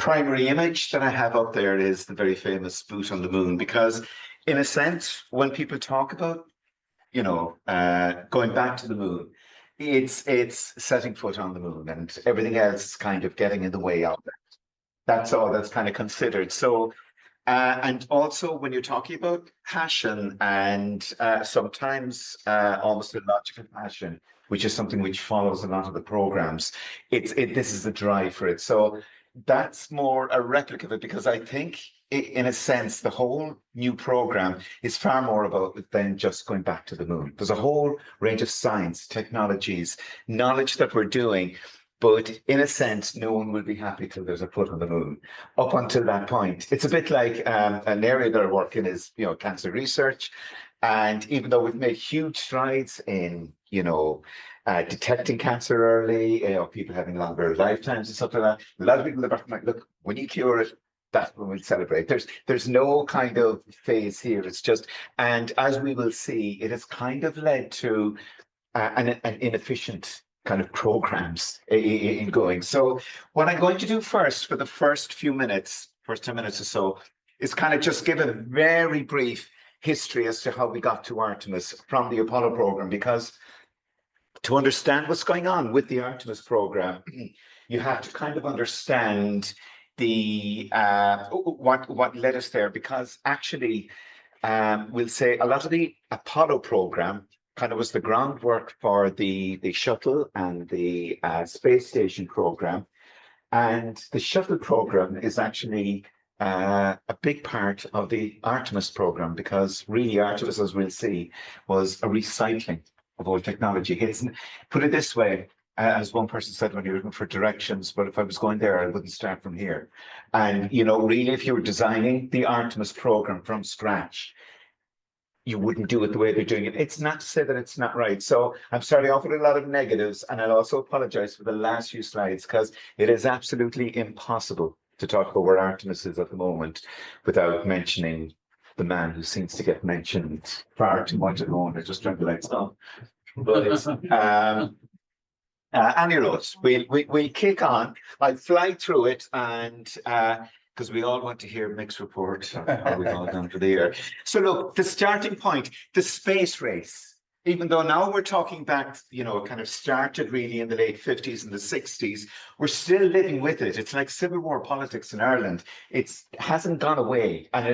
primary image that I have up there is the very famous boot on the moon, because in a sense, when people talk about, going back to the moon, it's setting foot on the moon, and everything else is kind of getting in the way of that. That's all that's kind of considered. So, and also when you're talking about passion and sometimes almost a logical passion, which is something which follows a lot of the programs, this is the drive for it. So that's more a replica of it, because I think in a sense, the whole new program is far more about it than just going back to the moon. There's a whole range of science, technologies, knowledge that we're doing. But in a sense, no one will be happy till there's a foot on the moon. Up until that point, it's a bit like an area that I work in is, cancer research. And even though we've made huge strides in, detecting cancer early, people having longer lifetimes and stuff like that, a lot of people are like, look, when you cure it, that's when we'll celebrate. There's no kind of phase here. It's just, and as we will see, it has kind of led to an inefficient kind of programs in going. So what I'm going to do first for the first 10 minutes or so, is kind of just give a very brief history as to how we got to Artemis from the Apollo program, because to understand what's going on with the Artemis program, you have to kind of understand the what led us there, because actually we'll say a lot of the Apollo program kind of was the groundwork for the shuttle and the space station program. And the shuttle program is actually a big part of the Artemis program, because really Artemis, as we'll see, was a recycling of old technology. Put it this way, as one person said when you were looking for directions, but if I was going there, I wouldn't start from here. And, really, if you were designing the Artemis program from scratch, you wouldn't do it the way they're doing it. It's not to say that it's not right. So I'm sorry, I offered a lot of negatives, and I'll also apologize for the last few slides, because it is absolutely impossible to talk about where Artemis is at the moment without mentioning the man who seems to get mentioned far too much at the moment. I just turned the lights on. But it's, anyways, we'll kick on. I'll fly through it, and because we all want to hear mixed reports on how we've all done for the year. So look, the starting point, the space race, even though now we're talking back, kind of started really in the late 50s and the 60s, we're still living with it. It's like Civil War politics in Ireland. It hasn't gone away, and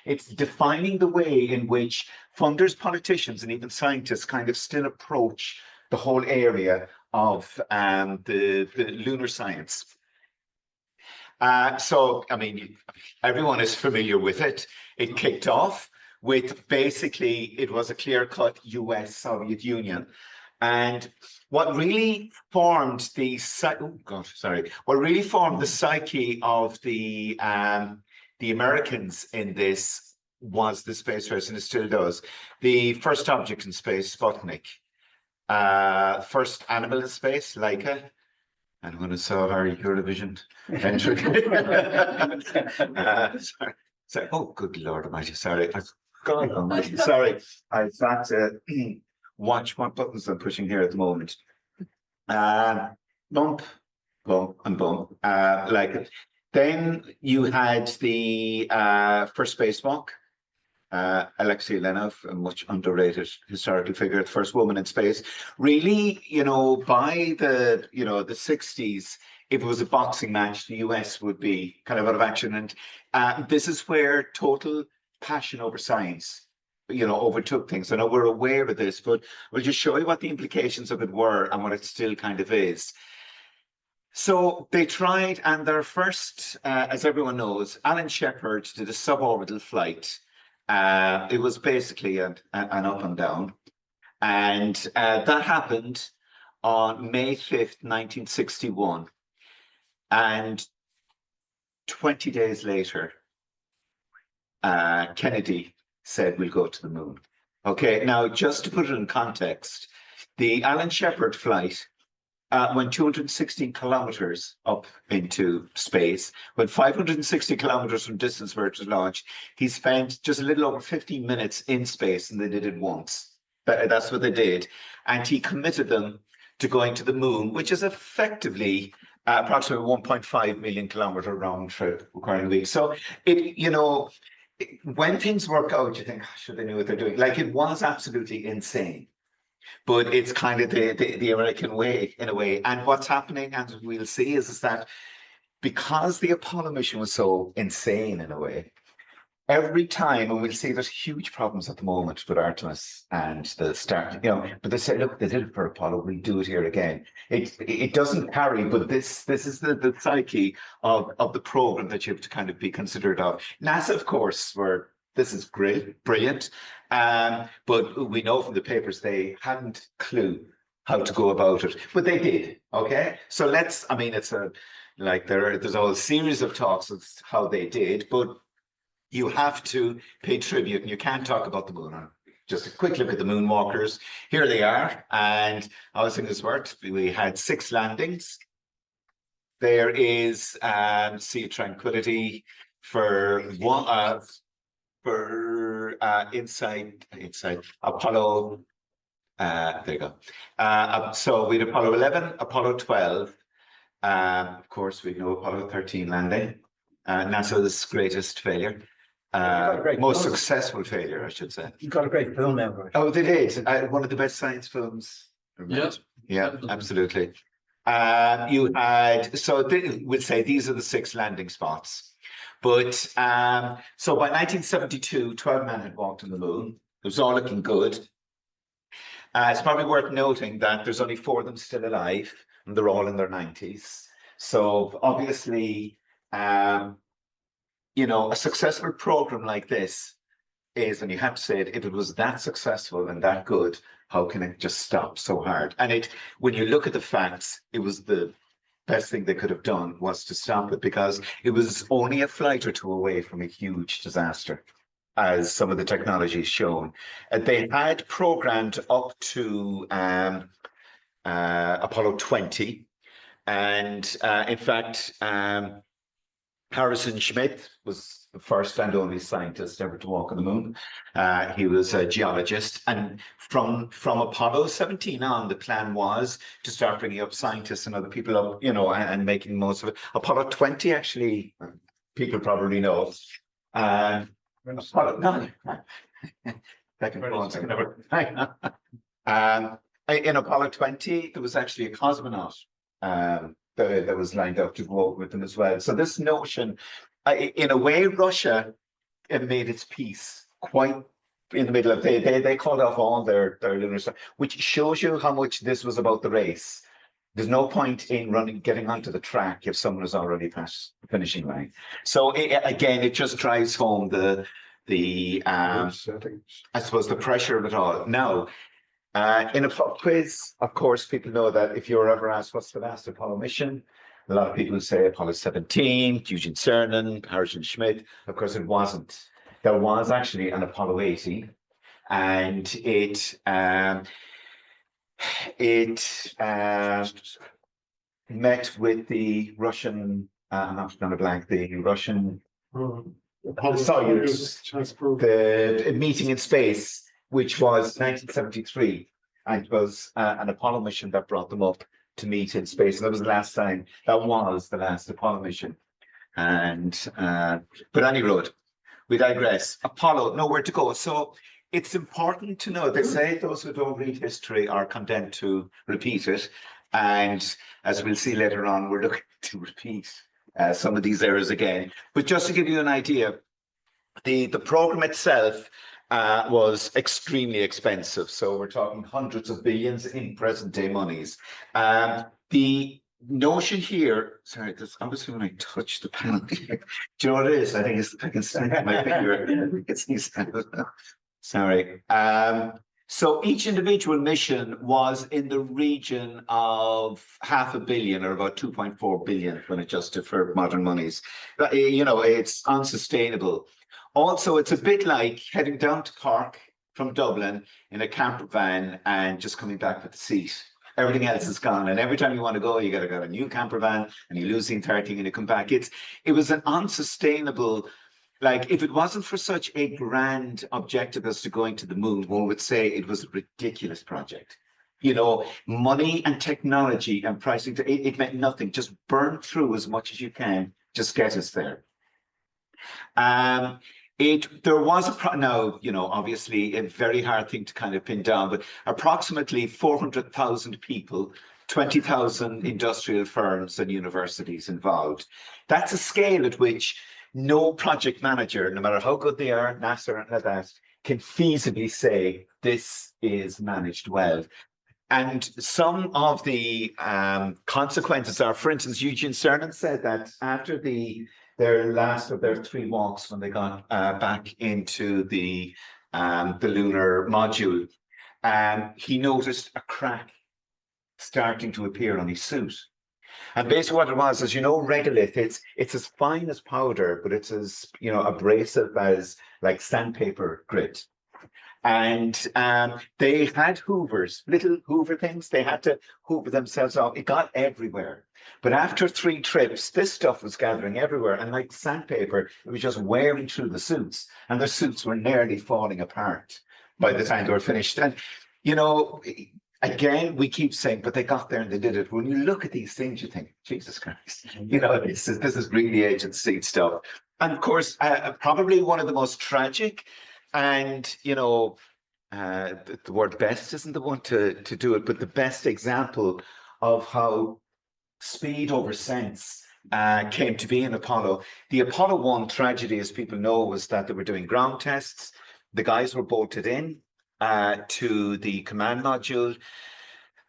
it's defining the way in which funders, politicians, and even scientists kind of still approach the whole area of the lunar science. So, I mean, everyone is familiar with it. It kicked off with basically, it was a clear-cut US-Soviet Union. And what really formed the psyche of the Americans in this was the space race, and it still does. The first object in space, Sputnik. First animal in space, Laika. And when I saw Harry Eurovision entering, sorry. Oh, good Lord Almighty! Sorry, God Almighty! Sorry, I've got to watch what buttons I'm pushing here at the moment. Bump, and bump. Like it. Then you had the first spacewalk. Alexei Leonov, a much underrated historical figure, the first woman in space. Really, by the 60s, if it was a boxing match, the US would be kind of out of action. And this is where total passion over science, overtook things. I know we're aware of this, but we'll just show you what the implications of it were and what it still kind of is. So they tried, and their first, as everyone knows, Alan Shepard did a suborbital flight. It was basically an up and down. And that happened on May 5th, 1961. And 20 days later, Kennedy said, we'll go to the moon. Okay, now just to put it in context, the Alan Shepard flight went 216 kilometers up into space. Went 560 kilometers from distance where it was launched. He spent just a little over 15 minutes in space, and they did it once. That's what they did. And he committed them to going to the moon, which is effectively approximately 1.5 million kilometer round trip requiring a week. So when things work out, you think, should they know what they're doing? Like it was absolutely insane. But it's kind of the American way in a way. And what's happening, and we'll see, is that because the Apollo mission was so insane in a way, every time, and we'll see there's huge problems at the moment with Artemis and the start, but they say, look, they did it for Apollo, we'll do it here again. It doesn't carry, but this is the psyche of the program that you have to kind of be considerate of. NASA, of course, were this is great, brilliant. But we know from the papers they hadn't clue how to go about it, but they did. Okay, so it's there's a whole series of talks of how they did, but you have to pay tribute, and you can't talk about the moon. Just a quick look at the moonwalkers. Here they are, and I was thinking this worked. We had 6 landings. There is Sea Tranquility for one inside Apollo. There you go. So we had Apollo 11, Apollo 12. Of course, we know Apollo 13 landing. NASA's greatest failure. Most successful failure, I should say. You got a great film out of it. Oh, they did. One of the best science films. Yeah, absolutely. You had, we'll say these are the 6 landing spots. But so by 1972, 12 men had walked on the moon. It was all looking good. It's probably worth noting that there's only 4 of them still alive, and they're all in their 90s. So obviously, a successful program like this is, and you have to say it, if it was that successful and that good, how can it just stop so hard? And when you look at the facts, it was the best thing they could have done was to stop it, because it was only a flight or 2 away from a huge disaster, as some of the technology is shown. They had programmed up to Apollo 20. And in fact, Harrison Schmitt was the first and only scientist ever to walk on the moon. He was a geologist. And from Apollo 17 on, the plan was to start bringing up scientists and other people up, and making the most of it. Apollo 20, actually, people probably know. Apollo, in Apollo 20, there was actually a cosmonaut that was lined up to go with them as well. So this notion, in a way, Russia made its peace quite in the middle of they called off all their lunar stuff, which shows you how much this was about the race. There's no point in getting onto the track if someone has already passed the finishing line. So again, it just drives home the I suppose the pressure of it all. Now, in a pop quiz, of course, people know that if you're ever asked what's the last Apollo mission, a lot of people say Apollo 17, Eugene Cernan, Harrison Schmitt. Of course, it wasn't. There was actually an Apollo 18, and it met with the Russian. I'm not going to blank the Russian. The meeting in space, which was 1973, and it was an Apollo mission that brought them up to meet in space. And that was the last time. That was the last Apollo mission. And but anyway, we digress. Apollo, nowhere to go. So it's important to know. They say those who don't read history are condemned to repeat it. And as we'll see later on, we're looking to repeat some of these errors again. But just to give you an idea, the program itself was extremely expensive. So we're talking hundreds of billions in present day monies. The notion here, sorry, obviously when I touch the panel, do you know what it is? I think I can snap my finger. Sorry. So each individual mission was in the region of $500 million, or about 2.4 billion when adjusted for modern monies. It's unsustainable. Also, it's a bit like heading down to Cork from Dublin in a camper van and just coming back with the seat. Everything else is gone. And every time you want to go, you got to get a new camper van and you lose the entire thing and you come back. It was an unsustainable. Like, if it wasn't for such a grand objective as to going to the moon, one would say it was a ridiculous project. money and technology and pricing, it meant nothing. Just burn through as much as you can, just get us there. Um, there was now, obviously a very hard thing to kind of pin down, but approximately 400,000 people, 20,000 industrial firms and universities involved. That's a scale at which no project manager, no matter how good they are, NASA and that, can feasibly say this is managed well. And some of the consequences are, for instance, Eugene Cernan said that after their last of their three walks, when they got back into the lunar module, he noticed a crack starting to appear on his suit. And basically what it was is, regolith, it's as fine as powder, but it's as, abrasive as like sandpaper grit. And they had hoovers, little hoover things. They had to hoover themselves off. It got everywhere. But after 3 trips, this stuff was gathering everywhere. And like sandpaper, it was just wearing through the suits. And the suits were nearly falling apart by the time they were finished. And, again, we keep saying, but they got there and they did it. When you look at these things, you think, Jesus Christ, this is really agency stuff. And of course, probably one of the most tragic and, the word best isn't the one to do it, but the best example of how speed over sense came to be in Apollo. The Apollo 1 tragedy, as people know, was that they were doing ground tests. The guys were bolted in to the command module.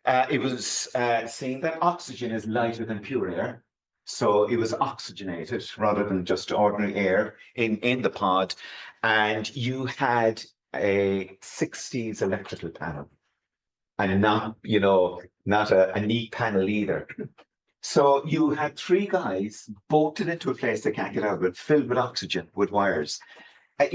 It was seen that oxygen is lighter than pure air. So it was oxygenated rather than just ordinary air in the pod. And you had a 60s electrical panel and not a neat panel either. So you had 3 guys bolted into a place they can't get out of it, filled with oxygen, with wires. I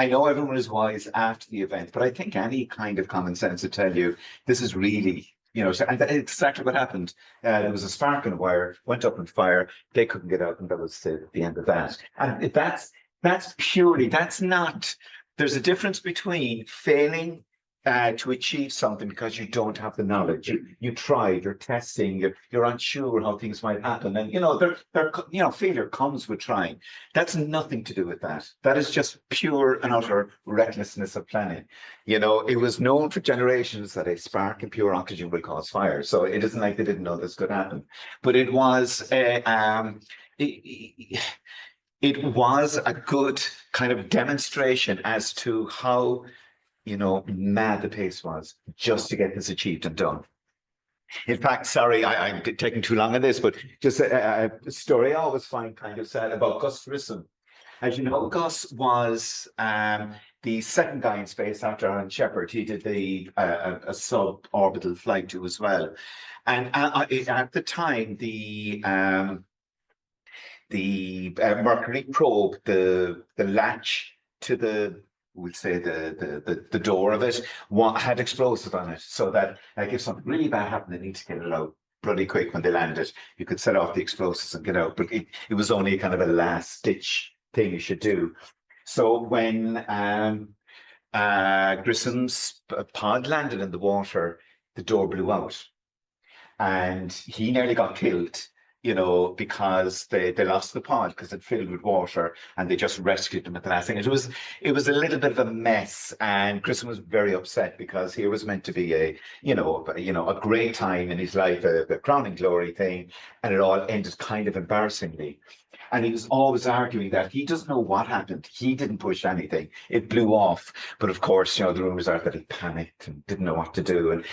know everyone is wise after the event, but I think any kind of common sense would tell you this is really, and that's exactly what happened. There was a spark in a wire, went up in fire, they couldn't get out, and that was the end of that. And that's not, there's a difference between failing to achieve something because you don't have the knowledge. You tried, you're testing, you're unsure how things might happen. And, failure comes with trying. That's nothing to do with that. That is just pure and utter recklessness of planning. It was known for generations that a spark in pure oxygen would cause fire. So it isn't like they didn't know this could happen. But it was it was a good kind of demonstration as to how mad the pace was just to get this achieved and done. In fact, sorry, I'm taking too long on this, but just a story I always find kind of sad about Gus Grissom. As you know, Gus was the second guy in space after Alan Shepard. He did a suborbital flight too as well. And at the time, the Mercury probe, the latch to we'll say the door of it, had explosive on it, so that if something really bad happened, they need to get it out bloody quick when they landed. You could set off the explosives and get out, but it was only kind of a last ditch thing you should do. So when Grissom's pod landed in the water, the door blew out, and he nearly got killed. Because they lost the pod because it filled with water, and they just rescued them at the last thing. It was a little bit of a mess, and Grissom was very upset because here was meant to be a great time in his life, the crowning glory thing, and it all ended kind of embarrassingly. And he was always arguing that he doesn't know what happened. He didn't push anything. It blew off. But of course, the rumors are that he panicked and didn't know what to do. And,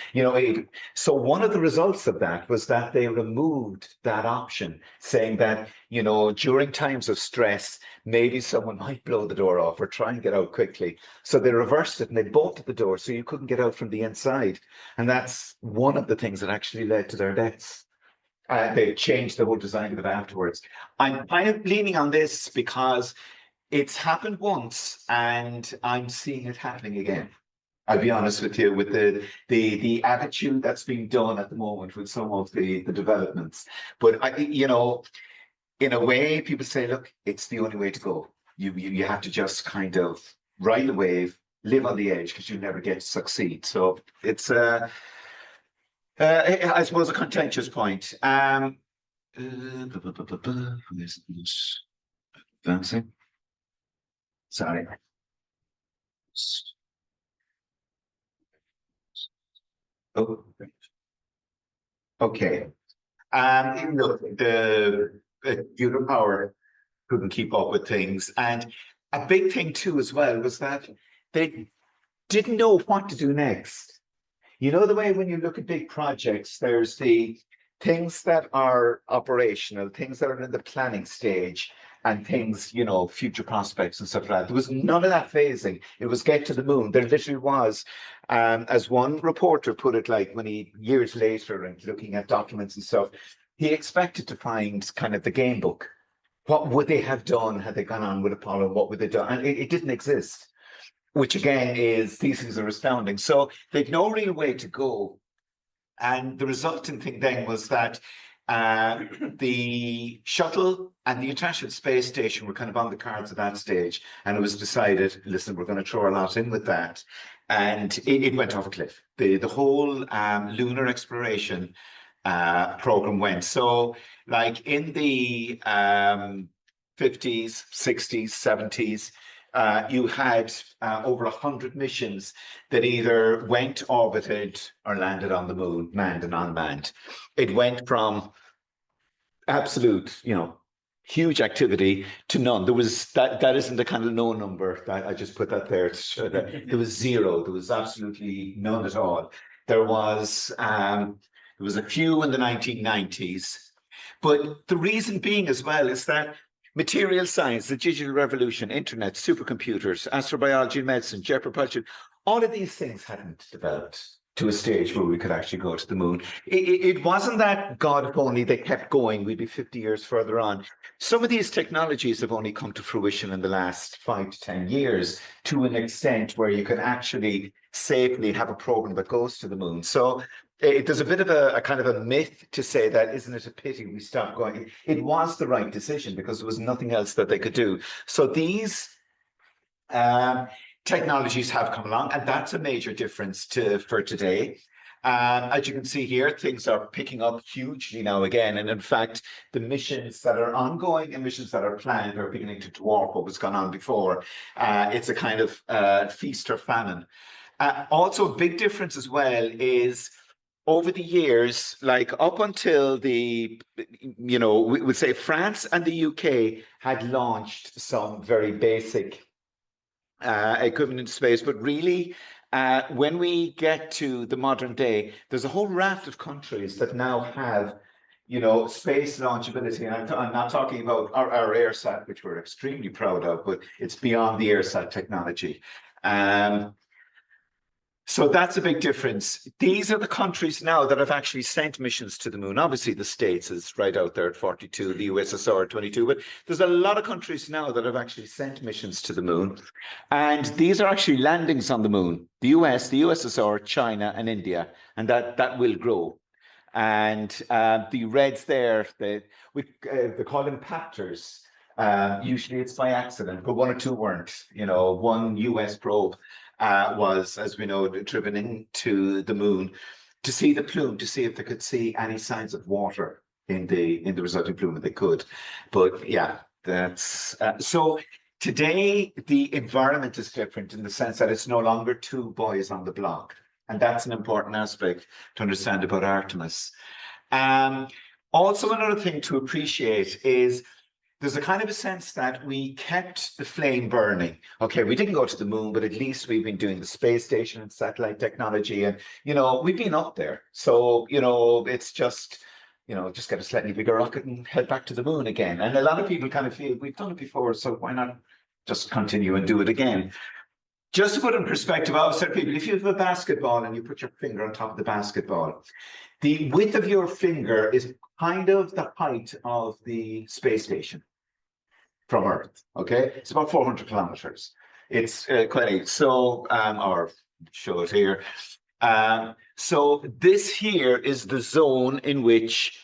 so one of the results of that was that they removed that option, saying that, during times of stress, maybe someone might blow the door off or try and get out quickly. So they reversed it and they bolted the door so you couldn't get out from the inside. And that's one of the things that actually led to their deaths. They changed the whole design of it afterwards. I'm kind of leaning on this because it's happened once and I'm seeing it happening again. I'll be honest with you, with the attitude that's being done at the moment with some of the developments. But in a way, people say, look, it's the only way to go. You have to just kind of ride the wave, live on the edge because you never get to succeed. So it's, I suppose, a contentious point. Advancing. Sorry. Oh, okay. Look, the unit power couldn't keep up with things. And a big thing too, as well, was that they didn't know what to do next. You know, the way when you look at big projects, there's the things that are operational, things that are in the planning stage, and things, future prospects and stuff like that. There was none of that phasing. It was get to the moon. There literally was, as one reporter put it, like when he, years later, and looking at documents and stuff, he expected to find kind of the game book. What would they have done had they gone on with Apollo? What would they do? And it didn't exist, which again is, these things are astounding. So they'd no real way to go. And the resulting thing then was that the shuttle and the International Space Station were kind of on the cards at that stage. And it was decided, listen, we're going to throw a lot in with that. And it went off a cliff. The whole lunar exploration program went. So, like in the 50s, 60s, 70s, you had over 100 missions that either went, orbited, or landed on the moon, manned and unmanned. It went from absolute, huge activity to none. There was that isn't the kind of no number. I just put that there to show that there was zero. There was absolutely none at all. There was a few in the 1990s, but the reason being as well is that material science, the digital revolution, internet, supercomputers, astrobiology and medicine, jet propulsion, all of these things hadn't developed to a stage where we could actually go to the moon. It wasn't that, God, if only they kept going, we'd be 50 years further on. Some of these technologies have only come to fruition in the last 5 to 10 years to an extent where you can actually safely have a program that goes to the moon. So there's a bit of a kind of a myth to say that, isn't it a pity we stopped going? It was the right decision because there was nothing else that they could do. So these technologies have come along, and that's a major difference for today. As you can see here, things are picking up hugely now again. And in fact, the missions that are ongoing and missions that are planned are beginning to dwarf what was going on before. It's a kind of feast or famine. Also, a big difference as well is over the years, like up until we would say France and the UK had launched some very basic equipment into space, but really, when we get to the modern day, there's a whole raft of countries that now have, space launchability. And I'm not talking about our AirSat, which we're extremely proud of, but it's beyond the AirSat technology. So that's a big difference. These are the countries now that have actually sent missions to the moon. Obviously, the States is right out there at 42, the USSR at 22, but there's a lot of countries now that have actually sent missions to the moon. And these are actually landings on the moon. The US, the USSR, China, and India. And that will grow. And the reds there, they call them captors. Usually it's by accident, but one or two weren't. One US probe was, as we know, driven into the moon to see the plume, to see if they could see any signs of water in the resulting plume, and they could. But yeah, that's so. Today, the environment is different in the sense that it's no longer two boys on the block, and that's an important aspect to understand about Artemis. Also, another thing to appreciate is there's a kind of a sense that we kept the flame burning. Okay, we didn't go to the moon, but at least we've been doing the space station and satellite technology, and we've been up there. So it's just just get a slightly bigger rocket and head back to the moon again. And a lot of people kind of feel we've done it before, so why not just continue and do it again? Just to put in perspective, I always tell people, if you have a basketball and you put your finger on top of the basketball, the width of your finger is kind of the height of the space station from Earth. Okay, it's about 400 kilometers. It's quite so. Or show it here. So this here is the zone in which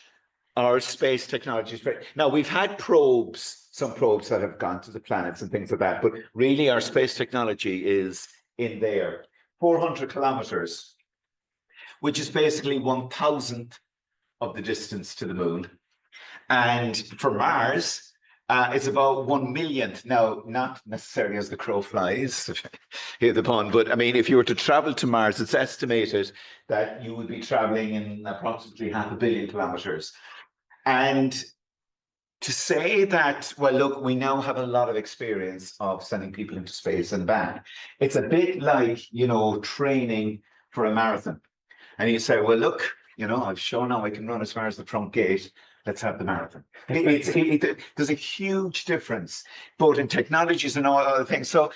our space technology is. Now we've had probes, some probes that have gone to the planets and things like that, but really our space technology is in there, 400 kilometers, which is basically 1,000th of the distance to the moon. And for Mars, it's about 1 millionth. Now, not necessarily as the crow flies, hear the pun, but I mean, if you were to travel to Mars, it's estimated that you would be traveling in approximately 500 million kilometers. And to say that, well, look, we now have a lot of experience of sending people into space and back. It's a bit like, training for a marathon. And you say, well, look, I've shown now I can run as far as the front gate. Let's have the marathon. There's a huge difference, both in technologies and all other things. So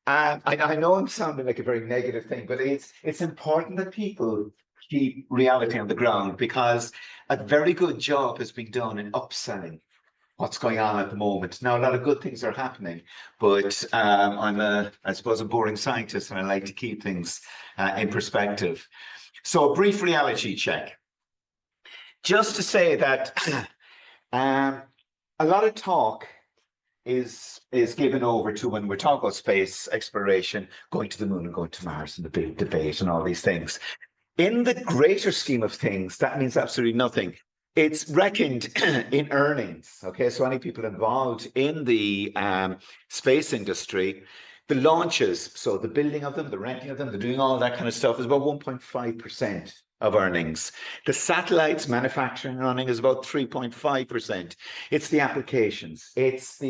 I know I'm sounding like a very negative thing, but it's important that people keep reality on the ground, because a very good job has been done in upselling what's going on at the moment. Now, a lot of good things are happening, but I suppose, a boring scientist, and I like to keep things in perspective. So a brief reality check. Just to say that a lot of talk is given over to, when we're talking about space exploration, going to the moon and going to Mars, and the big debate and all these things. In the greater scheme of things, that means absolutely nothing. It's reckoned in earnings. Okay, so any people involved in the space industry, the launches, so the building of them, the renting of them, the doing all that kind of stuff, is about 1.5% of earnings. The satellites manufacturing and running is about 3.5%. It's the applications. It's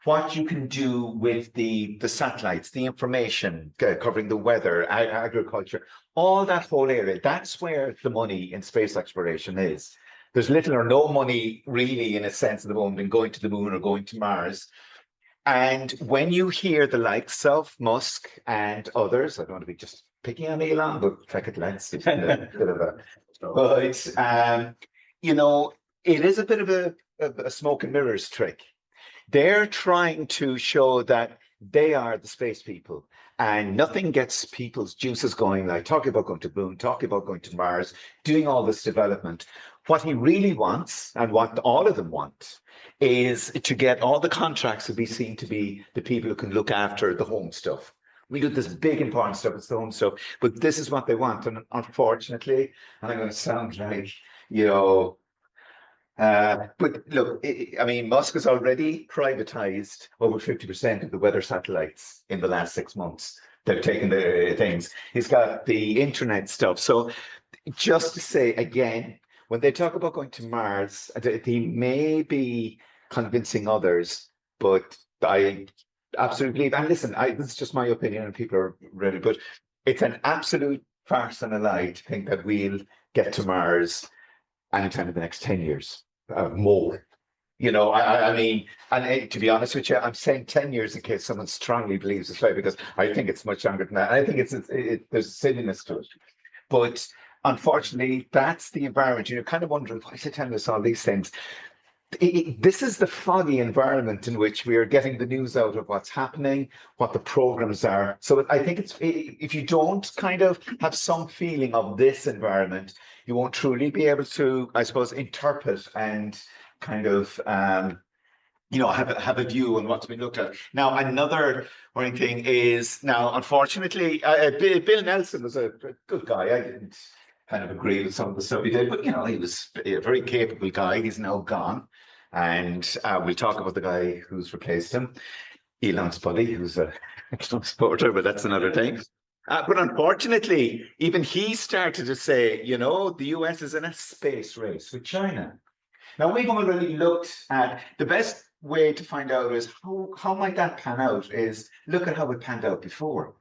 what you can do with the satellites, the information covering the weather, agriculture, all that whole area. That's where the money in space exploration is. There's little or no money really, in a sense, at the moment, in going to the moon or going to Mars. And when you hear the likes of Musk and others, I don't want to be just picking on Elon, but check it, let's. But it is a bit of a smoke and mirrors trick. They're trying to show that they are the space people, and nothing gets people's juices going, like talking about going to the moon, talking about going to Mars, doing all this development. What he really wants, and what all of them want, is to get all the contracts to be seen to be the people who can look after the home stuff. We do this big important stuff, it's the home stuff, but this is what they want. And unfortunately, and I'm going to sound like, but look, I mean, Musk has already privatized over 50% of the weather satellites in the last 6 months. They've taken the things. He's got the internet stuff. So just to say again, when they talk about going to Mars, they may be convincing others, but I absolutely believe, and listen, this is just my opinion, and people are ready, but it's an absolute farce and a lie to think that we'll get to Mars anytime in the next 10 years, more. I mean, and to be honest with you, I'm saying 10 years in case someone strongly believes it's right, because I think it's much younger than that. I think there's silliness to it. But unfortunately, that's the environment. You're kind of wondering, why is it telling us all these things? This is the foggy environment in which we are getting the news out of what's happening, what the programs are. So I think if you don't kind of have some feeling of this environment, you won't truly be able to, I suppose, interpret and kind of have a view on what's been looked at. Now, another worrying thing is, now, unfortunately, Bill Nelson was a good guy. I didn't kind of agree with some of the stuff he did, but he was a very capable guy. He's now gone, and we'll talk about the guy who's replaced him, Elon's buddy, who's a Trump supporter, but that's another thing. But unfortunately, even he started to say, the US is in a space race with China. Now, we've already looked at the best way to find out is how might that pan out is look at how it panned out before.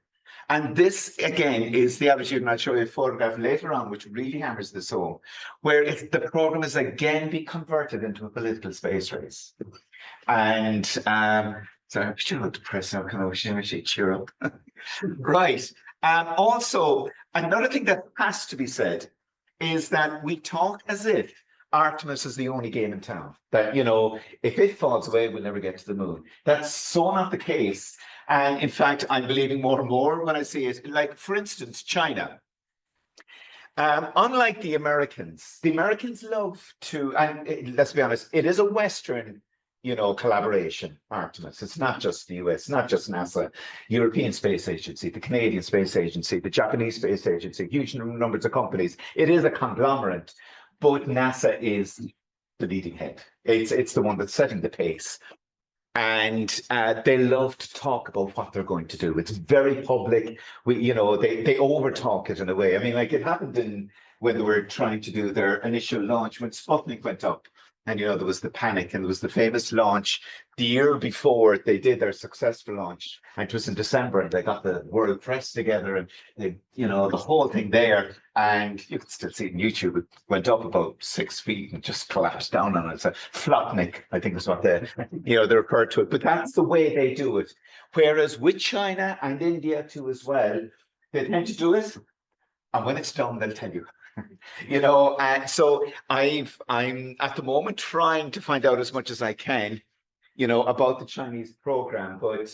And this, again, is the attitude, and I'll show you a photograph later on, which really hammers this home, where the program is again being converted into a political space race. And sorry, I'm still depressed now, kind of wishing I should cheer up. Right. Also, another thing that has to be said is that we talk as if Artemis is the only game in town, that, if it falls away, we'll never get to the moon. That's so not the case. And in fact, I'm believing more and more when I see it. Like, for instance, China. Unlike the Americans love to, and let's be honest, it is a Western collaboration, Artemis. It's not just the US, not just NASA, European Space Agency, the Canadian Space Agency, the Japanese Space Agency, huge numbers of companies. It is a conglomerate, but NASA is the leading head. It's the one that's setting the pace. And they love to talk about what they're going to do. It's very public. They over talk it in a way. I mean, like it happened when they were trying to do their initial launch when Sputnik went up, and there was the panic, and there was the famous launch the year before they did their successful launch, and it was in December, and they got the world press together, and the whole thing there, and you can still see it on YouTube. It went up about 6 feet and just collapsed down on it. It's a flopnik, I think is what they refer to it. But that's the way they do it. Whereas with China and India too as well, they tend to do it, and when it's done, they'll tell you. And so I'm at the moment trying to find out as much as I can, about the Chinese program, but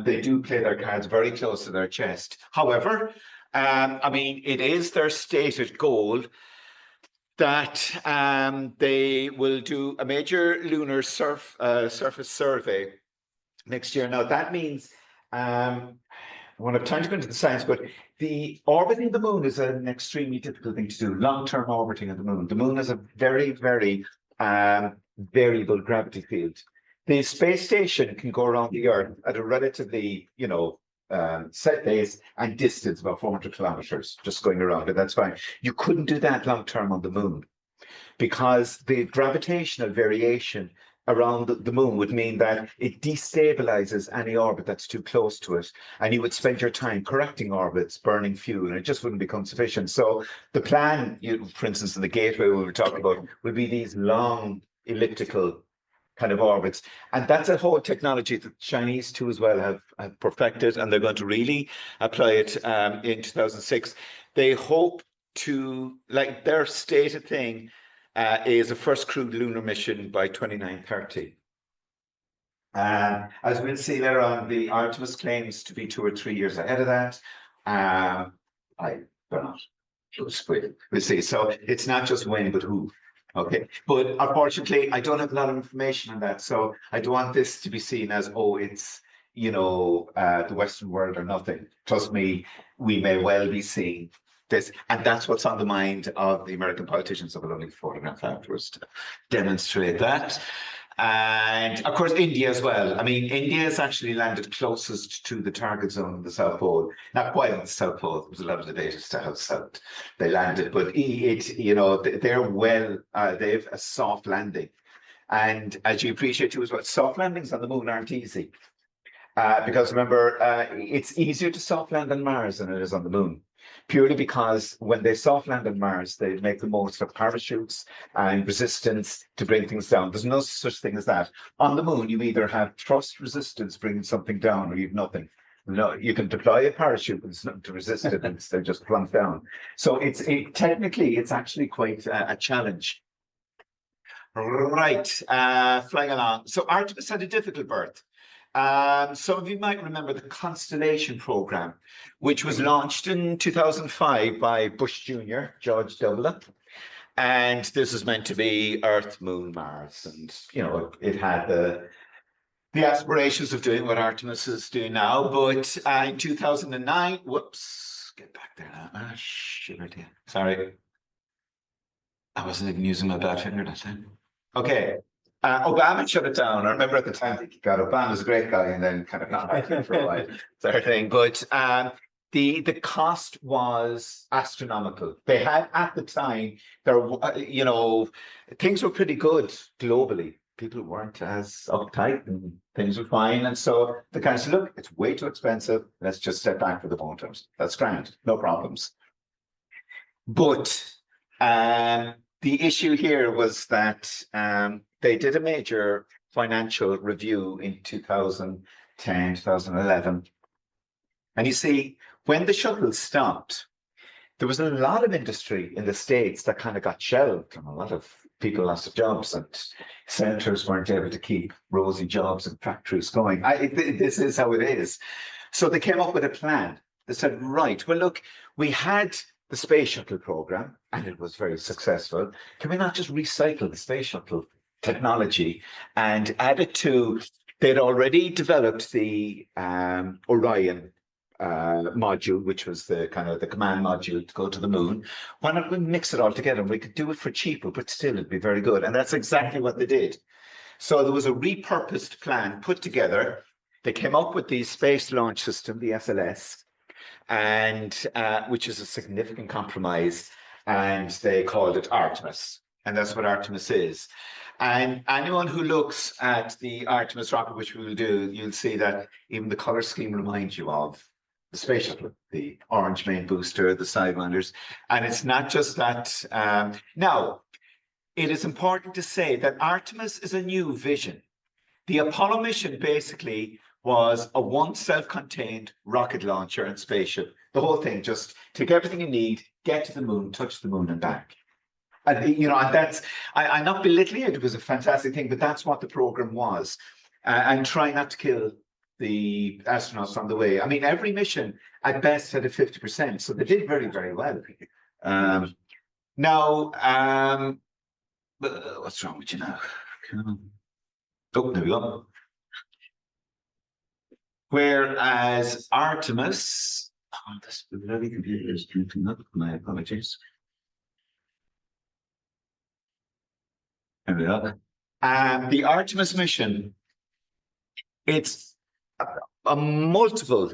they do play their cards very close to their chest. However, I mean, it is their stated goal that they will do a major lunar surface survey next year. Now, that means I won't have time to go into the science, but the orbiting the moon is an extremely difficult thing to do, long-term orbiting of the moon. The moon has a very, very variable gravity field. The space station can go around the Earth at a relatively, set base and distance, about 400 kilometers, just going around it. That's fine. You couldn't do that long-term on the moon because the gravitational variation around the moon would mean that it destabilizes any orbit that's too close to it. And you would spend your time correcting orbits, burning fuel, and it just wouldn't become sufficient. So the plan, for instance, in the gateway we were talking about, would be these long elliptical kind of orbits. And that's a whole technology that the Chinese too as well have perfected, and they're going to really apply it in 2006. They hope to, like their stated thing, is a first crewed lunar mission by 2930. As we'll see later on, the Artemis claims to be 2 or 3 years ahead of that. I don't know. We'll see. So it's not just when, but who. Okay. But unfortunately, I don't have a lot of information on that. So I don't want this to be seen as, it's, the Western world or nothing. Trust me, we may well be seeing this, and that's what's on the mind of the American politicians. I will only photograph afterwards to demonstrate that. And of course, India as well. I mean, India has actually landed closest to the target zone in the South Pole. Not quite on the South Pole. There was a lot of debate as to how south they landed, but they're well. They have a soft landing, and as you appreciate too as well, soft landings on the moon aren't easy because remember, it's easier to soft land on Mars than it is on the moon. Purely because when they soft land on Mars, they make the most of parachutes and resistance to bring things down. There's no such thing as that. On the moon, you either have thrust resistance bringing something down, or you have nothing. No, you can deploy a parachute, but it's nothing to resist it, and they just plunk down. So technically, it's actually quite a challenge. Right, flying along. So Artemis had a difficult birth. Some of you might remember the Constellation program, which was launched in 2005 by Bush Jr., George W. And this was meant to be Earth, Moon, Mars. And, it had the aspirations of doing what Artemis is doing now. But in 2009, whoops, get back there now. Shit, sorry. I wasn't even using my bad finger that time. Okay. Obama shut it down. I remember at the time, God, Obama's a great guy, and then kind of not back in for a while, sort of thing. But the cost was astronomical. They had at the time, things were pretty good globally. People weren't as uptight, and things were fine. And so the guys said, look, it's way too expensive. Let's just step back for the moment. That's grand, no problems. But the issue here was that they did a major financial review in 2010, 2011. And you see, when the shuttle stopped, there was a lot of industry in the States that kind of got shelved, and a lot of people lost their jobs, and senators weren't able to keep rosy jobs and factories going. This is how it is. So they came up with a plan. They said, right, well, look, we had the space shuttle program, and it was very successful. Can we not just recycle the space shuttle technology and added to, they'd already developed the Orion module, which was the kind of the command module to go to the moon. Why not we mix it all together? We could do it for cheaper, but still it'd be very good. And that's exactly what they did. So there was a repurposed plan put together. They came up with the Space Launch System, the SLS, and which is a significant compromise, and they called it Artemis, and that's what Artemis is. And anyone who looks at the Artemis rocket, which we will do, you'll see that even the color scheme reminds you of the space shuttle, the orange main booster, the sidewinders, and it's not just that. Now, it is important to say that Artemis is a new vision. The Apollo mission basically was a one self-contained rocket launcher and spaceship. The whole thing, just take everything you need, get to the moon, touch the moon and back. And, and that's, I'm not belittling it. It was a fantastic thing, but that's what the program was. And try not to kill the astronauts on the way. I mean, every mission at best had a 50%, so they did very, very well. Now, what's wrong with you now? Oh, there we go. Whereas Artemis, this bloody computer is jumping up. My apologies. There we are. The Artemis mission, it's a multiple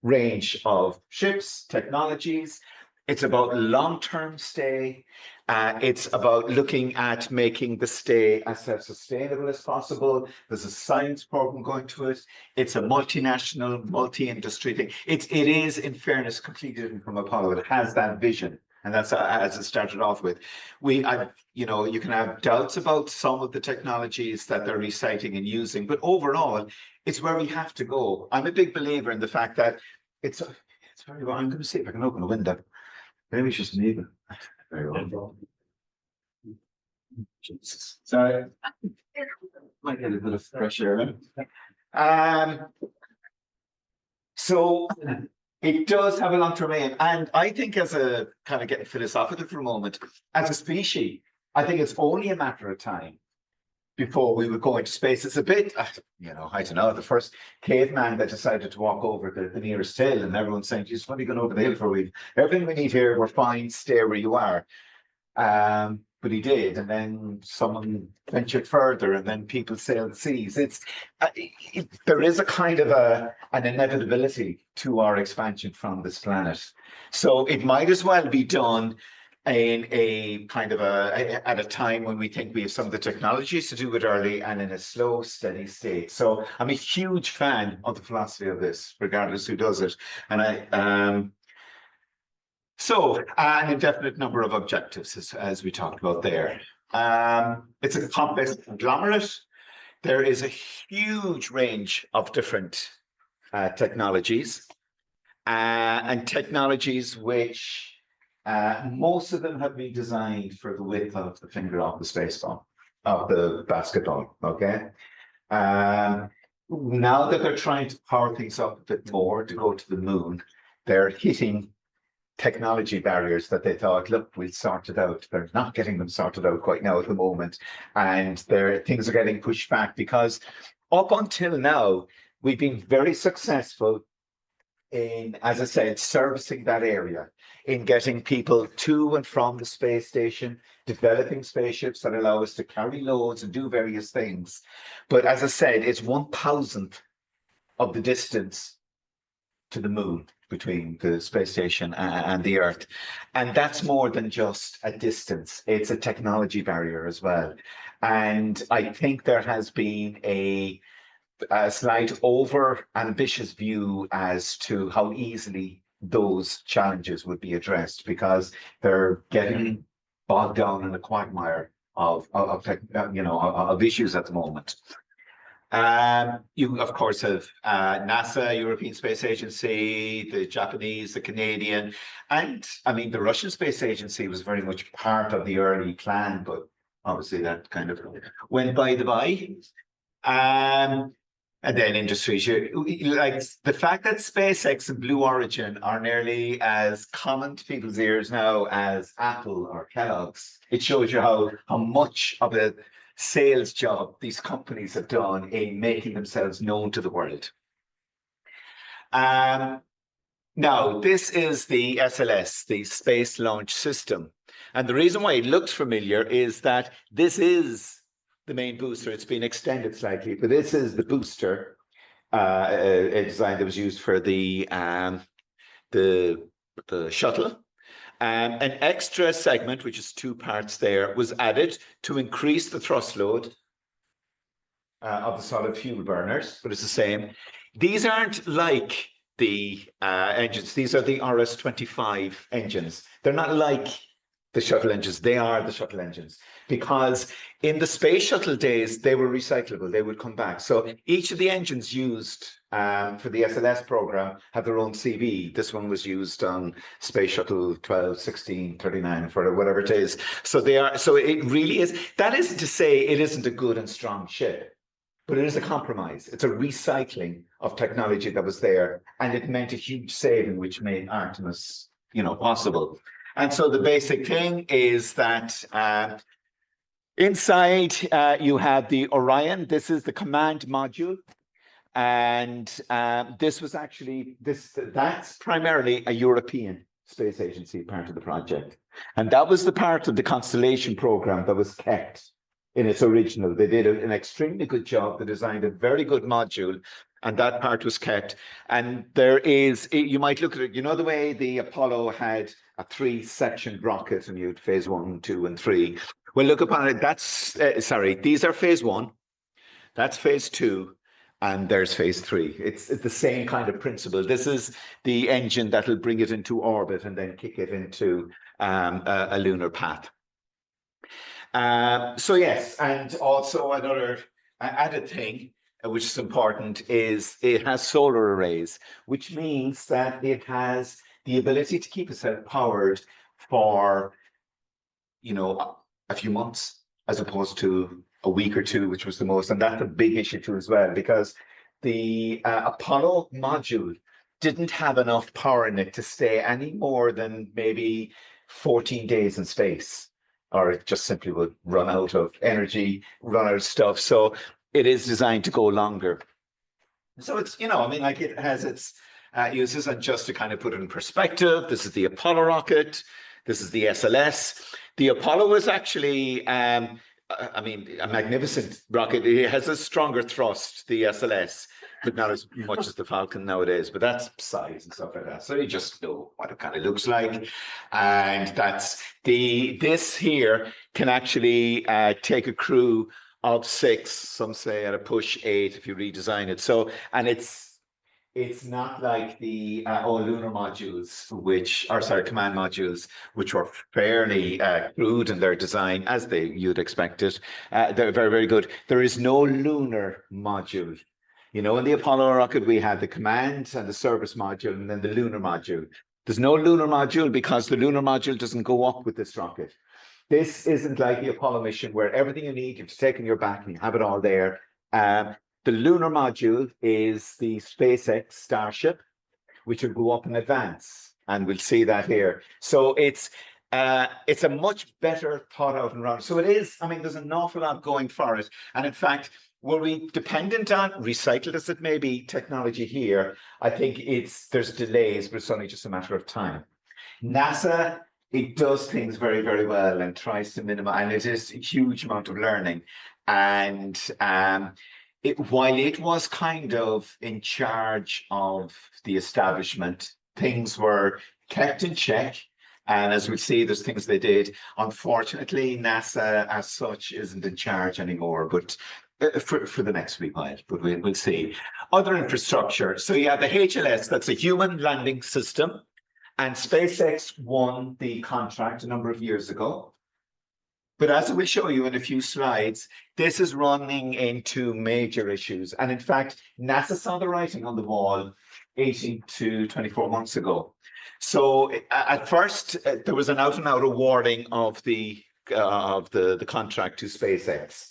range of ships, technologies. It's about long-term stay. It's about looking at making the stay as self-sustainable as possible. There's a science program going to it. It's a multinational, multi-industry thing. It is, in fairness, completely different from Apollo. It has that vision, and that's as it started off with. You can have doubts about some of the technologies that they're reciting and using, but overall, it's where we have to go. I'm a big believer in the fact that it's very well. I'm going to see if I can open a window. Maybe it's just me, but very well. Jesus. Sorry. Might get a bit of fresh air. So it does have a long-term aim. And I think, as a kind of getting philosophical for a moment, as a species, I think it's only a matter of time before we would go into space. It's a bit, I don't know, the first caveman that decided to walk over the nearest hill, and everyone's saying, geez, what are you going over the hill for? Everything we need here, we're fine, stay where you are. But he did, and then someone ventured further, and then people sailed the seas. There is a kind of an inevitability to our expansion from this planet. So it might as well be done in a kind of at a time when we think we have some of the technologies to do it early and in a slow, steady state. So I'm a huge fan of the philosophy of this, regardless who does it. And an indefinite number of objectives, as we talked about there. It's a complex conglomerate. There is a huge range of different technologies and technologies which most of them have been designed for the width of the finger of the space ball, of the basketball, okay? Now that they're trying to power things up a bit more to go to the moon, they're hitting technology barriers that they thought, look, we'll sort it out. They're not getting them sorted out quite now at the moment. And things are getting pushed back because up until now, we've been very successful in, as I said, servicing that area, in getting people to and from the space station, developing spaceships that allow us to carry loads and do various things. But as I said, it's 1,000th of the distance to the moon between the space station and the Earth. And that's more than just a distance. It's a technology barrier as well. And I think there has been a slight over ambitious view as to how easily those challenges would be addressed, because they're getting bogged down in the quagmire of issues at the moment. You, of course, have NASA, European Space Agency, the Japanese, the Canadian, and I mean, the Russian Space Agency was very much part of the early plan, but obviously that kind of went by the by. And then industries, like the fact that SpaceX and Blue Origin are nearly as common to people's ears now as Apple or Kellogg's, it shows you how much of a sales job these companies have done in making themselves known to the world. Now, this is the SLS, the Space Launch System. And the reason why it looks familiar is that this is the main booster. It's been extended slightly, but this is the booster a design that was used for the shuttle. An extra segment, which is 2 parts there, was added to increase the thrust load of the solid fuel burners, but it's the same. These aren't like the engines. These are the RS-25 engines. They're not like the shuttle engines. They are the shuttle engines, because in the space shuttle days, they were recyclable. They would come back. So each of the engines used for the SLS program have their own CV. This one was used on Space Shuttle 12, 16, 39, for whatever it is. So they are. So it really is. That isn't to say it isn't a good and strong ship, but it is a compromise. It's a recycling of technology that was there, and it meant a huge saving, which made Artemis, possible. And so the basic thing is that inside you have the Orion. This is the command module. And this was actually, that's primarily a European Space Agency part of the project. And that was the part of the Constellation program that was kept in its original. They did an extremely good job. They designed a very good module, and that part was kept. And there is, you might look at it, the way the Apollo had a 3-sectioned rocket, and you had phase 1, 2, and 3. Well, look upon it, that's, these are phase 1, that's phase 2, and there's phase 3. It's the same kind of principle. This is the engine that will bring it into orbit and then kick it into a lunar path. So yes, and also another added thing, which is important, is it has solar arrays, which means that it has the ability to keep itself powered for, a few months, as opposed to a week or 2, which was the most. And that's a big issue too as well, because the Apollo module didn't have enough power in it to stay any more than maybe 14 days in space, or it just simply would run out of energy, run out of stuff. So it is designed to go longer. So it's, it has its uses. And just to kind of put it in perspective, this is the Apollo rocket. This is the SLS. The Apollo was actually, a magnificent rocket. It has a stronger thrust, the SLS, but not as much as the Falcon nowadays. But that's size and stuff like that. So you just know what it kind of looks like. And that's this here can actually take a crew of 6, some say at a push 8 if you redesign it. So, and it's not like the lunar modules, command modules, which were fairly crude in their design, as you'd expect it. They're very, very good. There is no lunar module. In the Apollo rocket, we had the command and the service module, and then the lunar module. There's no lunar module because the lunar module doesn't go up with this rocket. This isn't like the Apollo mission where everything you need, you've taken your back and you have it all there. The lunar module is the SpaceX Starship, which will go up in advance, and we'll see that here. So it's a much better thought out and round. So it is. There's an awful lot going for it, and in fact, were we dependent on, recycled as it may be, technology here, I think there's delays, but it's only just a matter of time. NASA, it does things very, very well and tries to minimize, and it is a huge amount of learning. And while it was kind of in charge of the establishment, things were kept in check. And as we see, there's things they did. Unfortunately, NASA as such isn't in charge anymore, but for the next wee while, but we'll see. Other infrastructure. So yeah, the HLS, that's a human landing system. And SpaceX won the contract a number of years ago. But as I will show you in a few slides, this is running into major issues. And in fact, NASA saw the writing on the wall 18 to 24 months ago. So at first, there was an out-and-out awarding of the contract to SpaceX.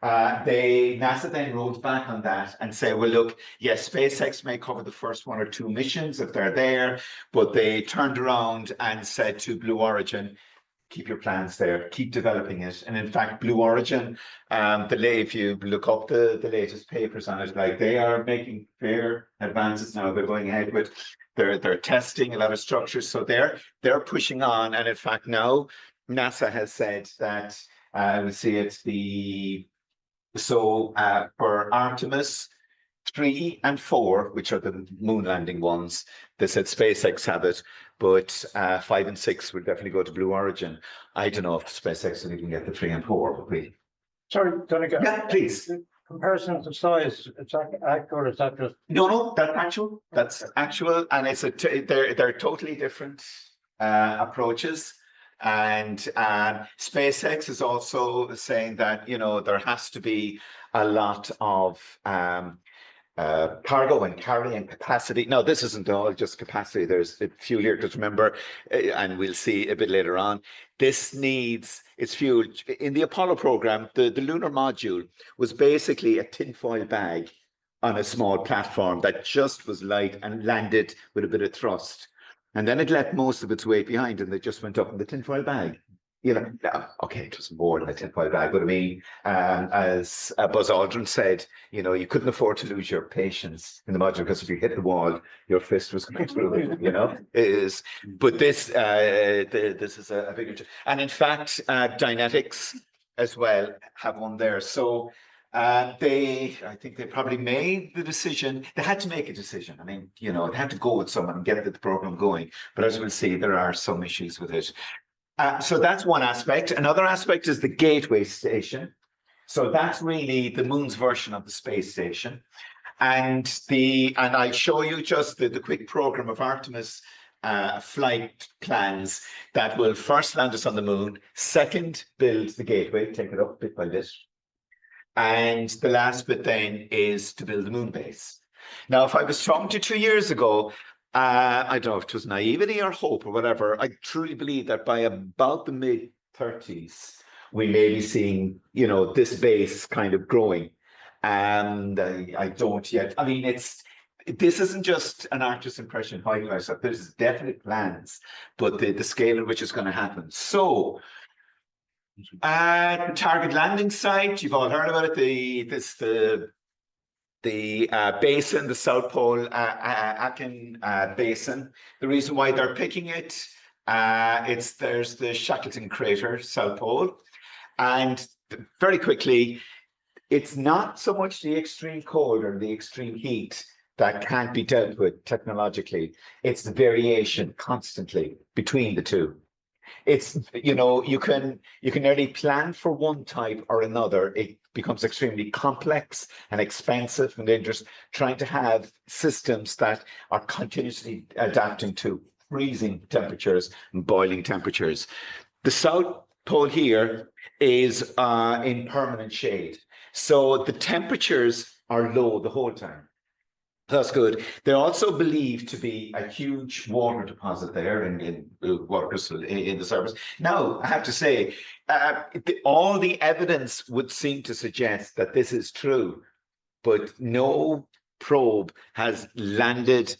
NASA then rolled back on that and said, well, look, yes, SpaceX may cover the first 1 or 2 missions if they're there, but they turned around and said to Blue Origin, keep your plans there, keep developing it. And in fact, Blue Origin, if you look up the latest papers on it, like they are making fair advances now. They're going ahead with they're testing a lot of structures. So they're pushing on. And in fact, now NASA has said that we see it's for Artemis 3 and 4, which are the moon landing ones, they said SpaceX have it, but 5 and 6 will definitely go to Blue Origin. I don't know if SpaceX will even get the 3 and 4, but we. Sorry, Donnacha. Yeah, please. Comparison of size, is that accurate? Is that just No, that's actual. That's actual, and it's they're totally different approaches. And SpaceX is also saying that there has to be a lot of cargo and carrying capacity. Now, this isn't all just capacity. There's a fuel here, because remember, and we'll see a bit later on, this needs its fuel. In the Apollo program, the lunar module was basically a tinfoil bag on a small platform that just was light and landed with a bit of thrust. And then it left most of its weight behind, and it just went up in the tinfoil bag. Okay, it was more than a tinfoil bag, but I mean, as Buzz Aldrin said, you couldn't afford to lose your patience in the module, because if you hit the wall, your fist was going through it. It is. But this is a bigger, and in fact, Dynetics as well have one there. So I think they probably made the decision. They had to make a decision. I mean, they had to go with someone and get the program going. But as we'll see, there are some issues with it. So that's one aspect. Another aspect is the gateway station. So that's really the moon's version of the space station. And I'll show you just the quick program of Artemis flight plans that will first land us on the moon, second, build the gateway, take it up bit by bit. And the last bit then is to build the moon base. Now, if I was talking to you 2 years ago, I don't know if it was naivety or hope or whatever, I truly believe that by about the mid-30s, we may be seeing, this base kind of growing. And I don't yet. I mean, this isn't just an artist's impression hiding ourselves. There's definite plans, but the scale at which it's going to happen. So, target landing site, you've all heard about it. The basin, the South Pole Aitken Basin. The reason why they're picking it, there's the Shackleton crater, South Pole, and very quickly, it's not so much the extreme cold or the extreme heat that can't be dealt with technologically. It's the variation constantly between the two. It's you can nearly plan for one type or another. It becomes extremely complex and expensive and dangerous trying to have systems that are continuously adapting to freezing temperatures and boiling temperatures. The South Pole here is in permanent shade, so the temperatures are low the whole time. That's good. They're also believed to be a huge water deposit there in water crystal in the surface. Now, I have to say, all the evidence would seem to suggest that this is true, but no probe has landed,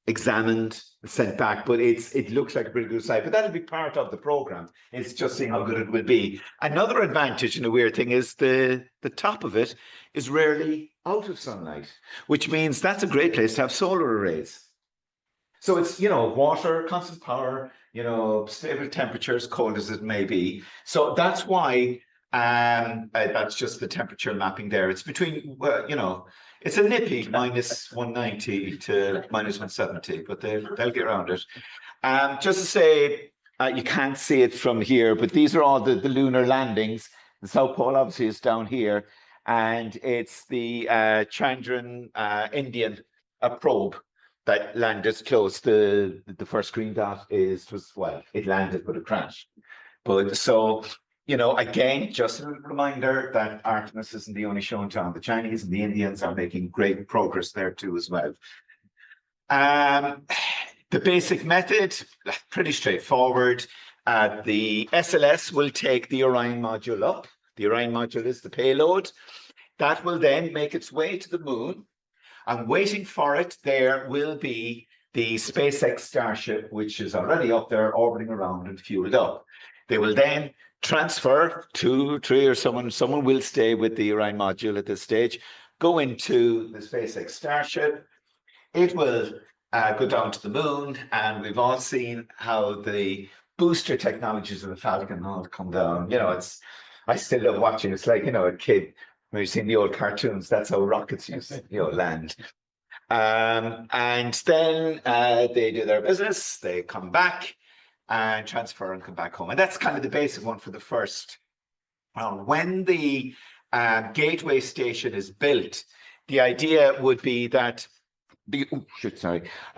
examined, sent back, but it looks like a pretty good site. But that'll be part of the program. It's just seeing how good it will be. Another advantage and a weird thing is the top of it is rarely out of sunlight, which means that's a great place to have solar arrays. So it's, water, constant power, stable temperatures, cold as it may be. So that's why that's just the temperature mapping there. It's between, it's a nippy minus 190 to minus 170, but they'll get around it. Just to say, you can't see it from here, but these are all the lunar landings. The South Pole obviously is down here, and it's the Chandran Indian probe that landed close. The first green dot it landed, but it crashed. But so, again, just a reminder that Artemis isn't the only show in town. The Chinese and the Indians are making great progress there too as well. The basic method, pretty straightforward. The SLS will take the Orion module up. The Orion module is the payload. That will then make its way to the moon. And waiting for it, there will be the SpaceX Starship, which is already up there orbiting around and fueled up. They will then transfer 2, 3, or someone will stay with the Orion module at this stage, go into the SpaceX Starship. It will go down to the moon, and we've all seen how the booster technologies of the Falcon all come down. I still love watching. It's like, a kid when you've seen the old cartoons. That's how rockets used to, land. And then they do their business. They come back and transfer and come back home. And that's kind of the basic one for the first. When the gateway station is built, the idea would be that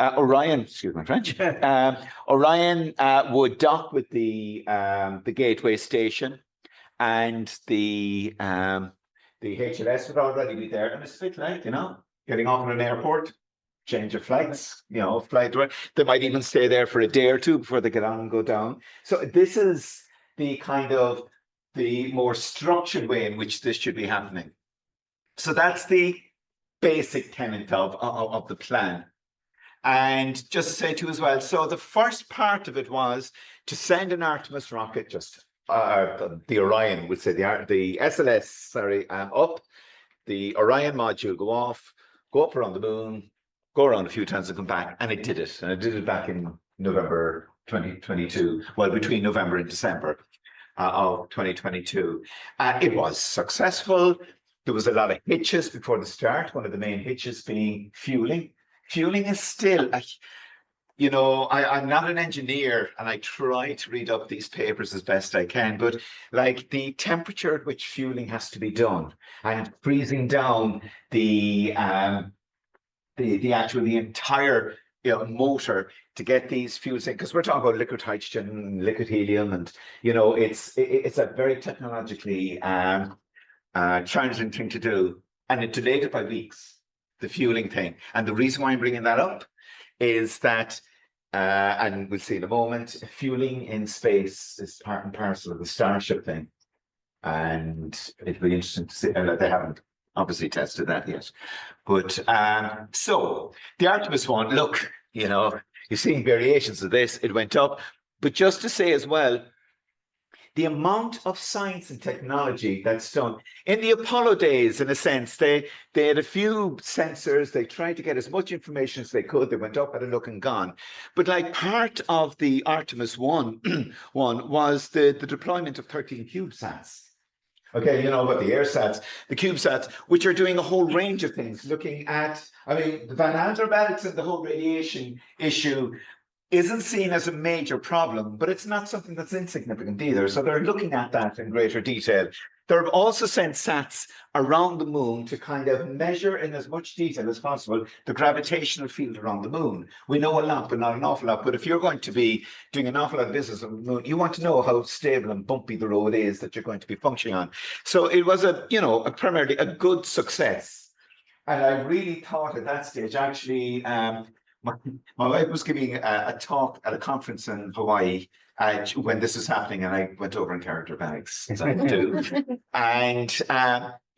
Orion, excuse my French, Orion would dock with the gateway station, and the HLS would already be there, and it's a bit like, getting off at an airport, change of flights, flight. They might even stay there for a day or two before they get on and go down. So this is the kind of the more structured way in which this should be happening. So that's the basic tenet of the plan. And just to say too as well, so the first part of it was to send an Artemis rocket, just the Orion, would say the SLS, up. The Orion module go off, go up around the moon, go around a few times and come back, and it did it. And it did it back in November 2022, well, between November and December of 2022. It was successful. There was a lot of hitches before the start, one of the main hitches being fueling. Fueling is still, I'm not an engineer, and I try to read up these papers as best I can, but like the temperature at which fueling has to be done and freezing down the entire motor to get these fuels in, because we're talking about liquid hydrogen, liquid helium, and it's a very technologically challenging thing to do, and it delayed it by weeks, the fueling thing. And the reason why I'm bringing that up is that, and we'll see in a moment, fueling in space is part and parcel of the Starship thing. And it'll be interesting to see. They haven't obviously tested that yet. But so the Artemis one, look, you're seeing variations of this. It went up. But just to say as well, the amount of science and technology that's done in the Apollo days, in a sense, they had a few sensors. They tried to get as much information as they could. They went up, had a look, and gone. But like part of the Artemis one was the deployment of 13 CubeSats. Okay, about the AirSats, the CubeSats, which are doing a whole range of things, looking at, the Van Alder belts and the whole radiation issue isn't seen as a major problem, but it's not something that's insignificant either. So they're looking at that in greater detail. They've also sent sats around the moon to kind of measure in as much detail as possible the gravitational field around the moon. We know a lot, but not an awful lot. But if you're going to be doing an awful lot of business on the moon, you want to know how stable and bumpy the road is that you're going to be functioning on. So it was primarily a good success. And I really thought at that stage, actually, my wife was giving a talk at a conference in Hawaii when this was happening, and I went over in character bags, as I do. And,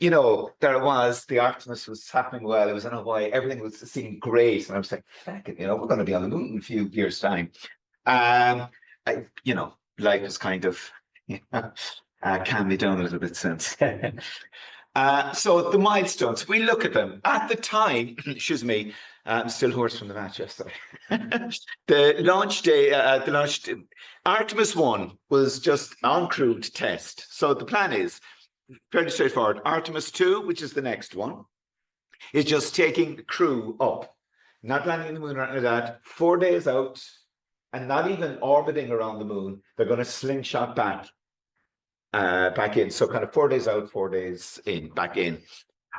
there it was, the Artemis was happening well. It was in Hawaii. Everything was seeming great. And I was like, heck, we're going to be on the moon in a few years' time. Life has kind of calmed me down a little bit since. So the milestones, we look at them. At the time, excuse me, I'm still hoarse from the match yesterday. The launch day, Artemis 1 was just uncrewed test. So the plan is fairly straightforward. Artemis 2, which is the next one, is just taking the crew up, not landing on the moon or anything like that, 4 days out, and not even orbiting around the moon. They're going to slingshot back in. So kind of 4 days out, 4 days in, back in.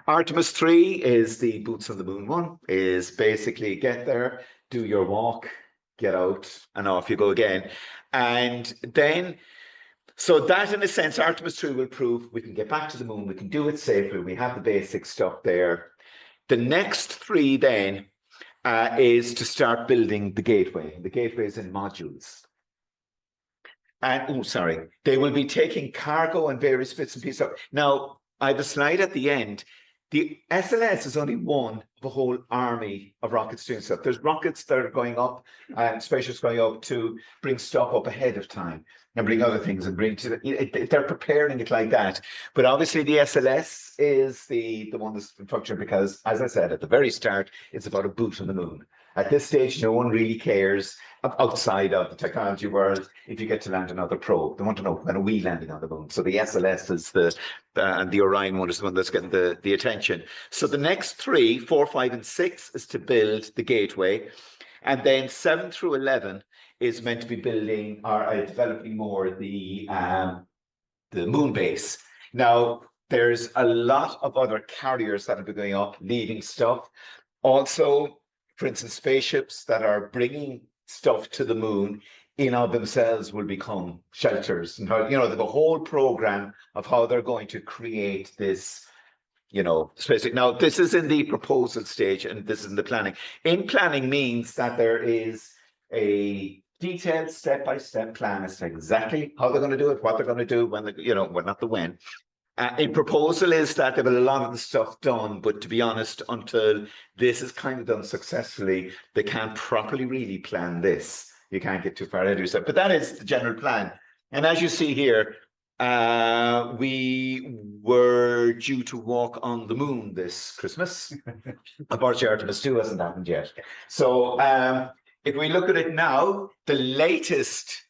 Artemis 3 is the boots on the moon one, is basically get there, do your walk, get out, and off you go again. And then, so that in a sense, Artemis 3 will prove we can get back to the moon, we can do it safely, we have the basic stuff there. The next 3 then is to start building the gateway. The gateway is in modules. And, they will be taking cargo and various bits and pieces. Now, I have a slide at the end. The SLS is only one of a whole army of rockets doing stuff. There's rockets that are going up and spaceships going up to bring stuff up ahead of time and bring other things and bring to they're preparing it like that. But obviously the SLS is the one that's functioning because, as I said at the very start, it's about a boot on the moon. At this stage, no one really cares outside of the technology world if you get to land another probe. They want to know, when are we landing on the moon? So the SLS is and the Orion one is the one that's getting the attention. So the next 3, 4, 5, and 6 is to build the gateway. And then 7 through 11 is meant to be building or developing more the moon base. Now, there's a lot of other carriers that will be going up, leading stuff. Also, for instance, spaceships that are bringing stuff to the moon in of themselves will become shelters. And how, the whole program of how they're going to create this, space. Now, this is in the proposal stage and this is in the planning. In planning means that there is a detailed step-by-step plan as to exactly how they're going to do it, what they're going to do, when, well, not the when. A proposal is that they've got a lot of the stuff done, but to be honest, until this is kind of done successfully, they can't properly really plan this. You can't get too far ahead of yourself, but that is the general plan. And as you see here, we were due to walk on the moon this Christmas. Unfortunately, Artemis 2 hasn't happened yet. So if we look at it now, the latest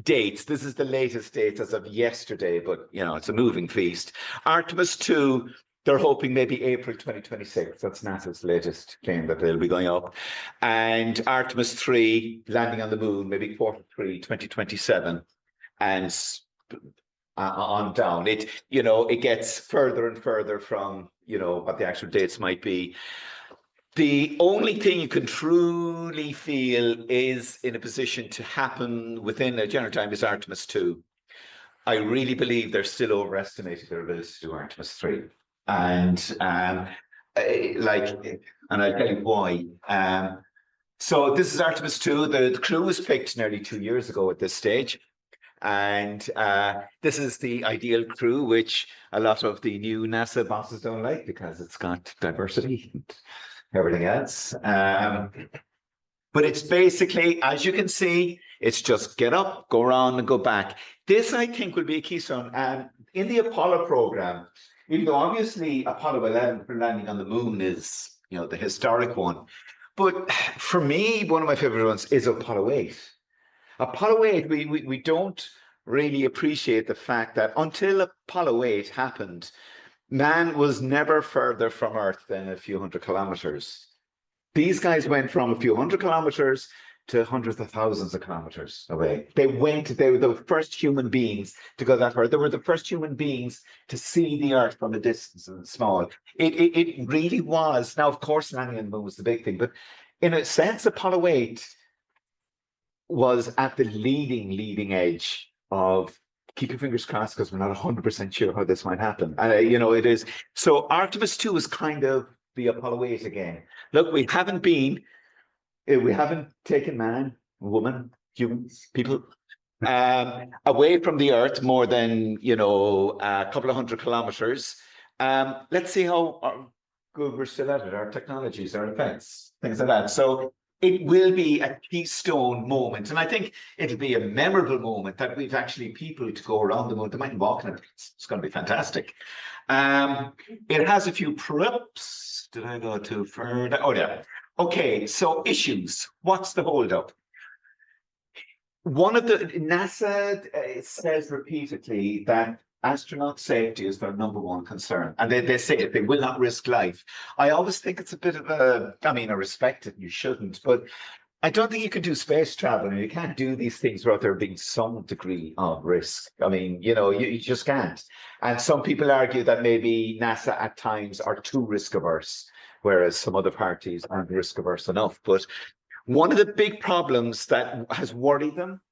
dates. This is the latest dates as of yesterday, but it's a moving feast. Artemis 2, they're hoping maybe April 2026. That's NASA's latest claim that they'll be going up. And Artemis 3, landing on the moon, maybe Q3 2027. And on down. It gets further and further from, what the actual dates might be. The only thing you can truly feel is in a position to happen within a general time is Artemis 2. I really believe they're still overestimating their ability to do Artemis 3. And and I'll tell you why. So this is Artemis 2. The crew was picked nearly 2 years ago at this stage. And this is the ideal crew, which a lot of the new NASA bosses don't like because it's got diversity and everything else. But it's basically, as you can see, it's just get up, go around and go back. This, I think, will be a keystone. In the Apollo program, even though obviously Apollo 11 for landing on the moon is, the historic one. But for me, one of my favorite ones is Apollo 8. Apollo 8, we don't really appreciate the fact that until Apollo 8 happened, man was never further from Earth than a few hundred kilometers. These guys went from a few hundred kilometers to hundreds of thousands of kilometers away. They were the first human beings to go that far. They were the first human beings to see the Earth from a distance and small. It really was. Now, of course, landing on the moon was the big thing, but in a sense, Apollo 8 was at the leading edge of, keep your fingers crossed because we're not 100% sure how this might happen. It is. So Artemis 2 is kind of the Apollo 8 again. Look, we haven't taken man, woman, humans, people away from the Earth more than, a couple of hundred kilometers. Let's see how good we're still at it, our technologies, our effects, things like that. So it will be a keystone moment. And I think it'll be a memorable moment that we've actually people to go around the moon. They might walk in it. It's going to be fantastic. It has a few props. Did I go too further? Oh, yeah. Okay, so issues. What's the holdup? One of the NASA says repeatedly that astronaut safety is their number one concern. And they say it, they will not risk life. I always think it's a bit of I respect it, you shouldn't, but I don't think you can do space travel and you can't do these things without there being some degree of risk. You just can't. And some people argue that maybe NASA at times are too risk averse, whereas some other parties aren't risk averse enough. But one of the big problems that has worried them,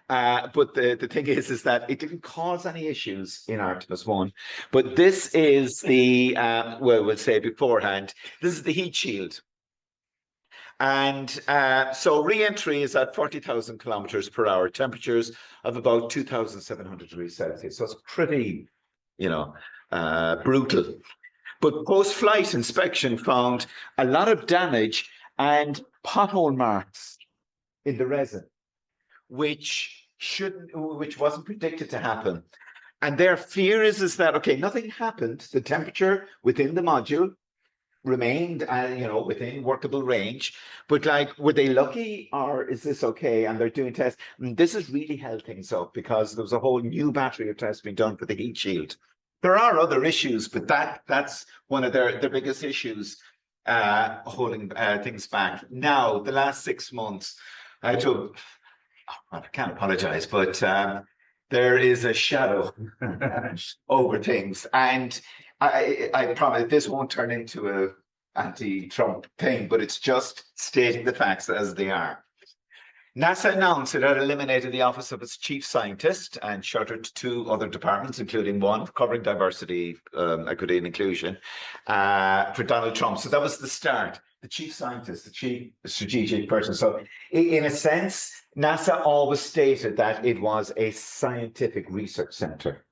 but the thing is that it didn't cause any issues in Artemis 1. But this is the, we'll say beforehand, this is the heat shield. And so re-entry is at 40,000 kilometers per hour, temperatures of about 2,700 degrees Celsius. So it's pretty, brutal. But post-flight inspection found a lot of damage and pothole marks in the resin, which wasn't predicted to happen. And their fear is that, okay, nothing happened. The temperature within the module remained, within workable range. But like, were they lucky or is this okay? And they're doing tests. And this has really held things up because there was a whole new battery of tests being done for the heat shield. There are other issues, but that's one of their biggest issues holding things back. Now, the last 6 months, I can't apologize, but there is a shadow over things. And I promise this won't turn into a anti-Trump thing, but it's just stating the facts as they are. NASA announced it had eliminated the office of its chief scientist and shuttered 2 other departments, including one covering diversity, equity, and inclusion, for Donald Trump. So that was the start. The chief scientist, the chief strategic person. So in a sense, NASA always stated that it was a scientific research center.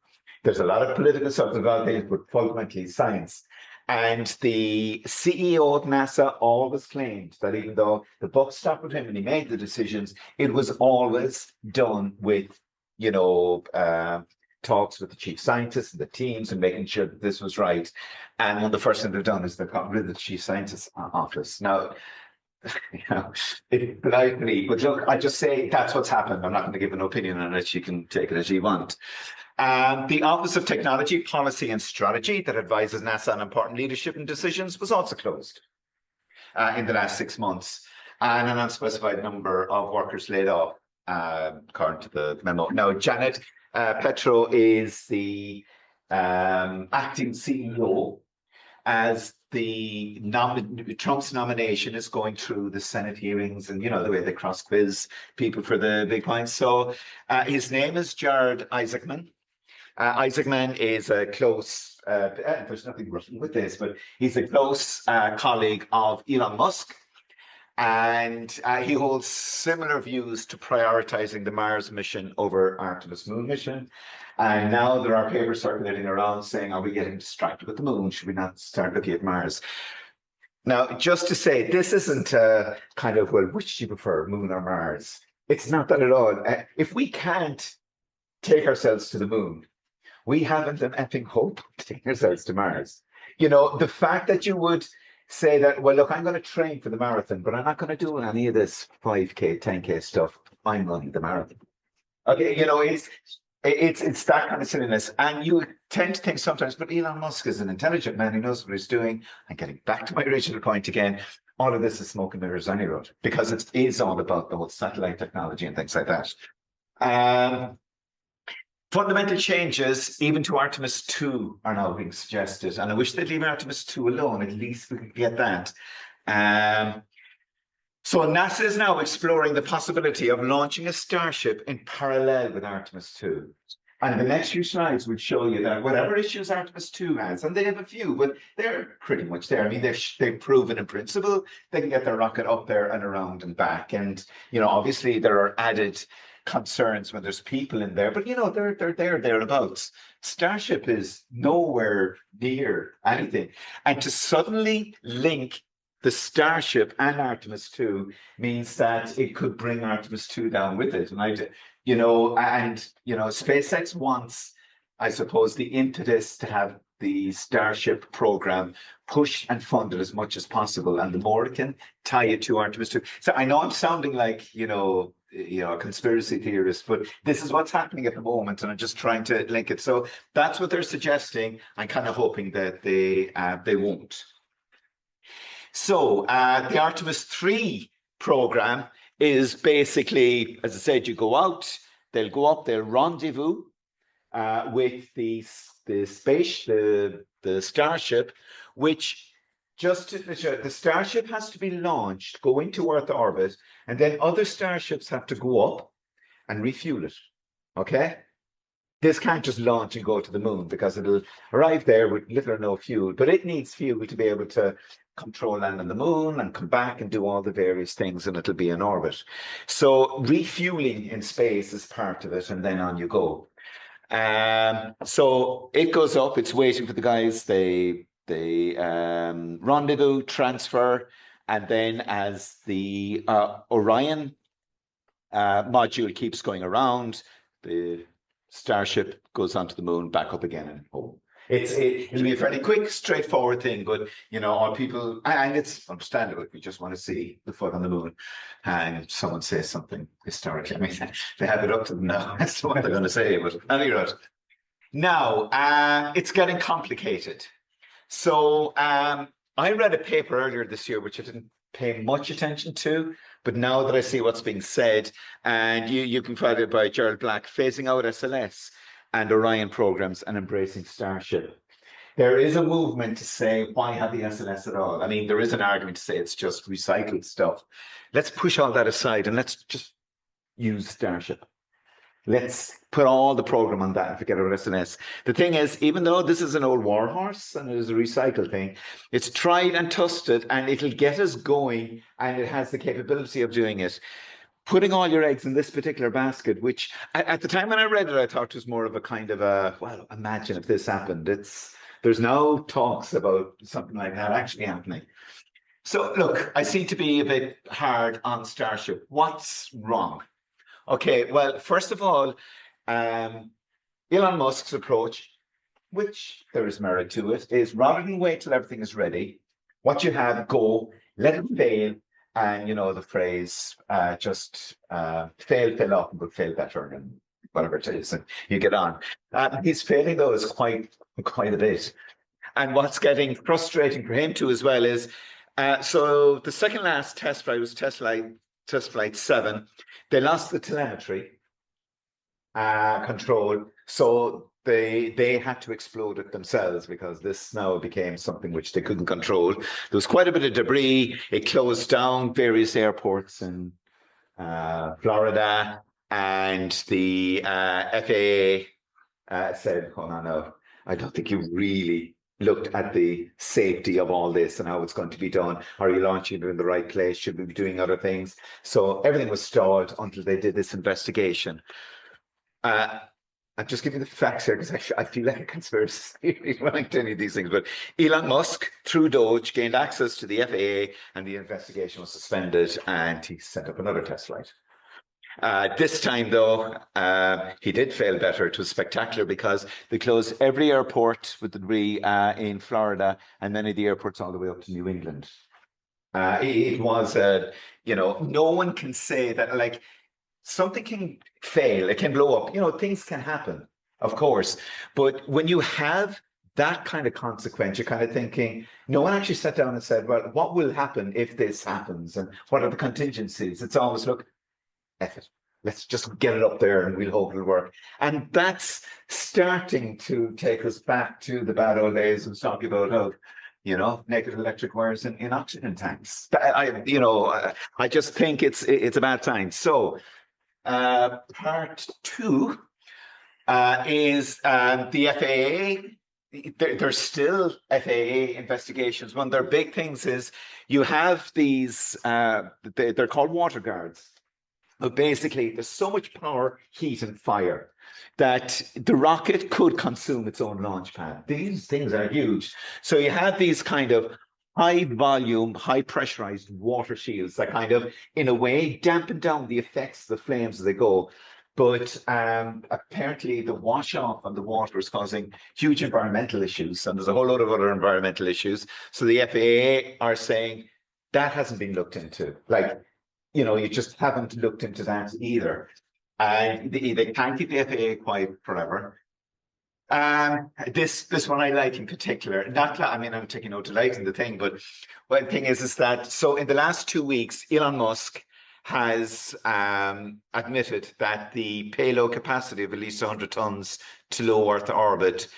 There's a lot of political stuff about it, but fundamentally science. And the CEO of NASA always claimed that even though the buck stopped with him and he made the decisions, it was always done with, talks with the chief scientists and the teams and making sure that this was right. And one of the first things they've done is they've got rid of the chief scientist's office. Now, it polite me, but look, I just say that's what's happened. I'm not going to give an opinion on it. You can take it as you want. The Office of Technology, Policy and Strategy that advises NASA on important leadership and decisions was also closed in the last 6 months, and an unspecified number of workers laid off, according to the memo. Now, Janet Petro is the acting CEO as Trump's nomination is going through the Senate hearings and, the way they cross quiz people for the big points. So his name is Jared Isaacman. Isaacman is a close, there's nothing wrong with this, but he's a close colleague of Elon Musk. And he holds similar views to prioritizing the Mars mission over Artemis moon mission. And now there are papers circulating around saying, are we getting distracted with the moon? Should we not start looking at Mars? Now, just to say, this isn't kind of, well, which do you prefer, moon or Mars? It's not that at all. If we can't take ourselves to the moon, we haven't an effing hope to take ourselves to Mars. The fact that you would say that, well, look, I'm going to train for the marathon, but I'm not going to do any of this 5K, 10K stuff. I'm running the marathon. Okay, it's that kind of silliness. And you tend to think sometimes, but Elon Musk is an intelligent man. He knows what he's doing. And getting back to my original point again, all of this is smoke and mirrors on the road because it is all about the whole satellite technology and things like that. Fundamental changes, even to Artemis 2, are now being suggested. And I wish they'd leave Artemis 2 alone. At least we could get that. So NASA is now exploring the possibility of launching a Starship in parallel with Artemis 2. And the next few slides will show you that whatever issues Artemis 2 has, and they have a few, but they're pretty much there. I mean, they've proven in principle they can get their rocket up there and around and back. And, obviously there are added concerns when there's people in there, but they're thereabouts. Starship is nowhere near anything. And to suddenly link the Starship and Artemis 2 means that it could bring Artemis 2 down with it. And SpaceX wants, I suppose, the impetus to have the Starship program pushed and funded as much as possible. And the more it can tie it to Artemis 2. So I know I'm sounding like, a conspiracy theorist, but this is what's happening at the moment, and I'm just trying to link it. So that's what they're suggesting. I'm kind of hoping that they won't. So the Artemis 3 program is basically, as I said, you go out, they'll go up, they'll rendezvous with the Starship, which just to the Starship has to be launched, go into Earth orbit, and then other Starships have to go up and refuel it. Okay? This can't just launch and go to the moon because it'll arrive there with little or no fuel, but it needs fuel to be able to control land on the moon and come back and do all the various things, and it'll be in orbit. So refueling in space is part of it, and then on you go. So it goes up, it's waiting for the guys, they the rendezvous, transfer, and then as the Orion module keeps going around, the Starship goes onto the moon, back up again, and home. It'll be a fairly quick, straightforward thing, but all people, and it's understandable if you just want to see the foot on the moon, and someone says something historically. I mean, they have it up to them now as to what they're going to say, but anyway. Now, it's getting complicated. So I read a paper earlier this year, which I didn't pay much attention to, but now that I see what's being said, and you can find it by Gerald Black, phasing out SLS and Orion programs and embracing Starship. There is a movement to say, why have the SLS at all? I mean, there is an argument to say it's just recycled stuff. Let's push all that aside and let's just use Starship. Let's put all the program on that and forget about SLS. The thing is, even though this is an old warhorse and it is a recycled thing, it's tried and tested and it'll get us going and it has the capability of doing it. Putting all your eggs in this particular basket, which at the time when I read it, I thought it was more of a kind of a, well, imagine if this happened. There's no talks about something like that actually happening. So look, I seem to be a bit hard on Starship. What's wrong? Okay, well, first of all, Elon Musk's approach, which there is merit to it, is rather than wait till everything is ready, what you have, go, let it fail, and the phrase, just fail often, but fail better, and whatever it is, and you get on. He's failing those quite a bit. And what's getting frustrating for him too as well is, so the second last test flight was test flight 7. They lost the telemetry control, so they had to explode it themselves because this now became something which they couldn't control. There was quite a bit of debris. It closed down various airports in Florida, and the FAA said, "Oh no, I don't think you really looked at the safety of all this and how it's going to be done. Are you launching it in the right place? Should we be doing other things?" So everything was stalled until they did this investigation. I'm just giving the facts here because I feel like a conspiracy theory when I tell you these things. But Elon Musk, through Doge, gained access to the FAA and the investigation was suspended and he set up another test flight. This time, though, he did fail better. It was spectacular because they closed every airport with the debris in Florida and many of the airports all the way up to New England. It was, no one can say that, like, something can fail, it can blow up, things can happen, of course. But when you have that kind of consequence, you're kind of thinking, no one actually sat down and said, well, what will happen if this happens? And what are the contingencies? It's always, look, F it. Let's just get it up there and we'll hope it'll work. And that's starting to take us back to the bad old days of talking about how, naked electric wires in oxygen tanks. I just think it's a bad sign. So part 2 is the FAA. There's still FAA investigations. One of their big things is you have these, they're called water guards. But basically, there's so much power, heat, and fire that the rocket could consume its own launch pad. These things are huge. So you have these kind of high volume, high pressurized water shields that kind of, in a way, dampen down the effects of the flames as they go. But apparently the wash off on the water is causing huge environmental issues. And there's a whole load of other environmental issues. So the FAA are saying that hasn't been looked into. Like, you just haven't looked into that either. And they can't keep the FAA quiet forever. This one I like in particular. I'm taking no delight in the thing, but the thing is that, so in the last 2 weeks, Elon Musk has admitted that the payload capacity of at least 100 tons to low Earth orbit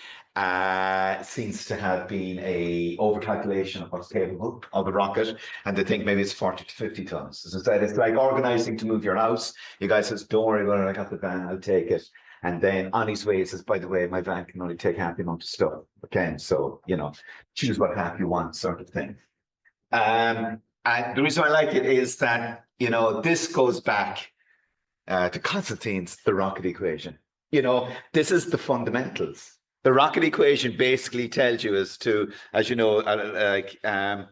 seems to have been a overcalculation of what's capable of the rocket, and they think maybe it's 40 to 50 tons. As I said, it's like organizing to move your house. You guys says, don't worry about it, I got the van, I'll take it. And then on his way, he says, by the way, my van can only take half the amount of stuff. Okay, so, choose what half you want, sort of thing. And the reason I like it is that, this goes back to Constantine's The Rocket Equation. This is the fundamentals. The rocket equation basically tells you as you know, the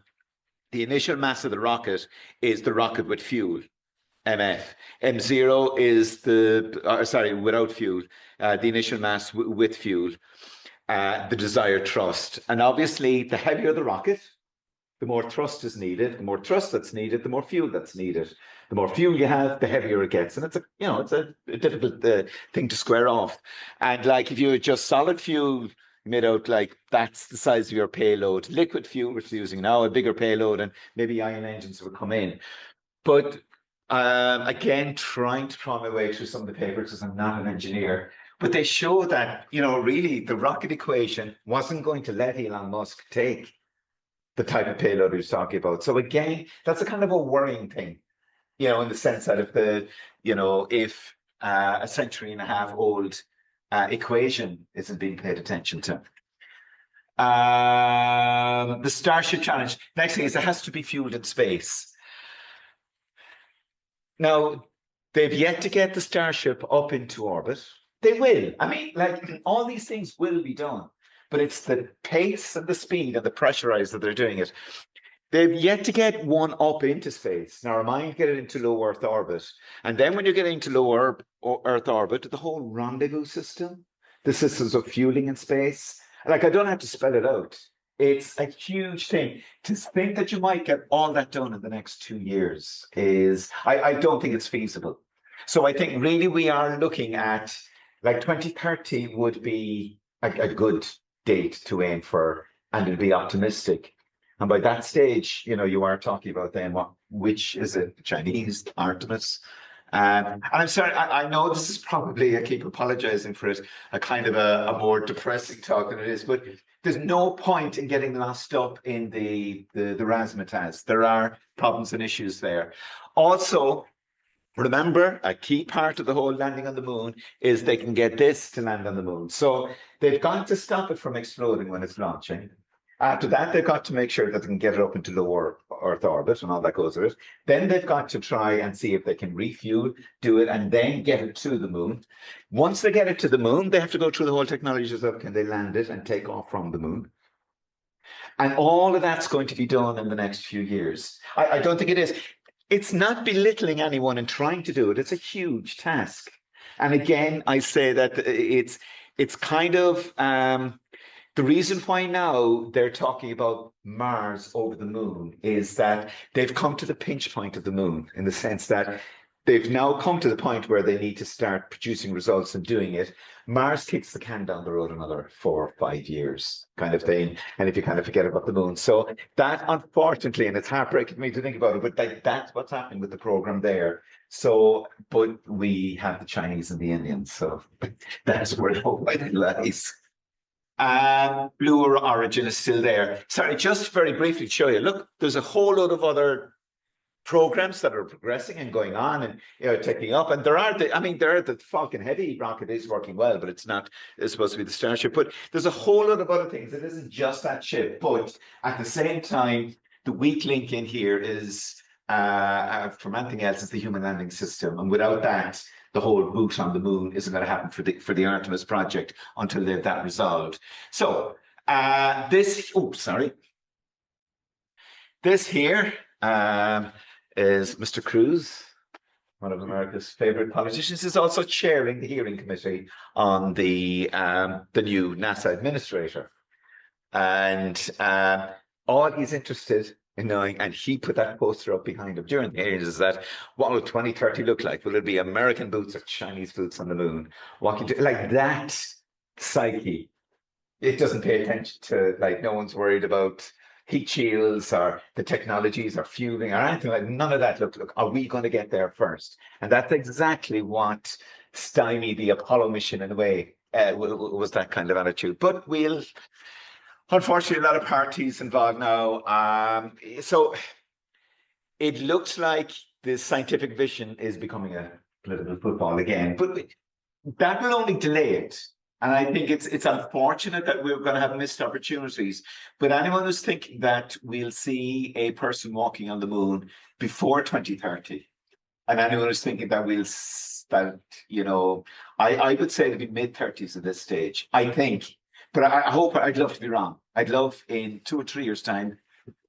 initial mass of the rocket is the rocket with fuel, MF. M0 is without fuel, the initial mass with fuel, the desired thrust. And obviously, the heavier the rocket, the more thrust is needed. The more thrust that's needed, the more fuel that's needed. The more fuel you have, the heavier it gets, and it's a difficult thing to square off. And like if you had just solid fuel made out like that's the size of your payload, liquid fuel, which we're using now, a bigger payload, and maybe ion engines would come in. But again, trying to draw my way through some of the papers because I'm not an engineer, but they show that really the rocket equation wasn't going to let Elon Musk take the type of payload he was talking about. So again, that's a kind of a worrying thing, in the sense that if a century and a half old equation isn't being paid attention to. The Starship challenge. Next thing is it has to be fueled in space. Now, they've yet to get the Starship up into orbit. They will. I mean, all these things will be done. But it's the pace and the speed and the pressurize that they're doing it. They've yet to get one up into space. Now, mind get it into low Earth orbit. And then when you're getting into low Earth orbit, the whole rendezvous system, the systems of fueling in space, I don't have to spell it out. It's a huge thing. To think that you might get all that done in the next 2 years I don't think it's feasible. So I think really we are looking at 2030 would be a good date to aim for, and it'll be optimistic. And by that stage, you are talking about then which is it? Chinese, Artemis. And I'm sorry, I know this is probably, I keep apologizing for it, a kind of a more depressing talk than it is, but there's no point in getting lost up in the razzmatazz. There are problems and issues there. Also, remember, a key part of the whole landing on the moon is they can get this to land on the moon. So they've got to stop it from exploding when it's launching. After that, they've got to make sure that they can get it up into lower Earth orbit and all that goes with it. Then they've got to try and see if they can refuel, do it, and then get it to the moon. Once they get it to the moon, they have to go through the whole technologies of can they land it and take off from the moon. And all of that's going to be done in the next few years. I don't think it is. It's not belittling anyone and trying to do it. It's a huge task. And again, I say that it's kind of the reason why now they're talking about Mars over the moon is that they've come to the pinch point of the moon in the sense that they've now come to the point where they need to start producing results and doing it. Mars kicks the can down the road another 4 or 5 years kind of thing. And if you kind of forget about the moon. So that, unfortunately, and it's heartbreaking for me to think about it, but that's what's happening with the program there. So, but we have the Chinese and the Indians. So that's where the whole fight lies. Blue Origin is still there. Sorry, just very briefly to show you. Look, there's a whole load of other programs that are progressing and going on and taking up. And there are the Falcon Heavy rocket is working well, but it's supposed to be the Starship. But there's a whole lot of other things. It isn't just that ship. But at the same time, the weak link in here is from anything else is the human landing system. And without that, the whole boot on the moon isn't going to happen for the Artemis project until they've that resolved. So this here is Mr. Cruz, one of America's favorite politicians, is also chairing the hearing committee on the new NASA administrator. And all he's interested in knowing, and he put that poster up behind him during the hearings, is that what will 2030 look like? Will it be American boots or Chinese boots on the moon? Walking to like that psyche. It doesn't pay attention to, no one's worried about heat shields or the technologies or fueling or anything like none of that. Look, are we going to get there first? And that's exactly what stymied the Apollo mission in a way, was that kind of attitude. But unfortunately, a lot of parties involved now. So it looks like the scientific vision is becoming a political football again, but that will only delay it. And I think it's unfortunate that we're going to have missed opportunities. But anyone who's thinking that we'll see a person walking on the moon before 2030, and anyone who's thinking that I would say it'll be mid-30s at this stage, I think. But I hope, I'd love to be wrong. I'd love in 2 or 3 years' time.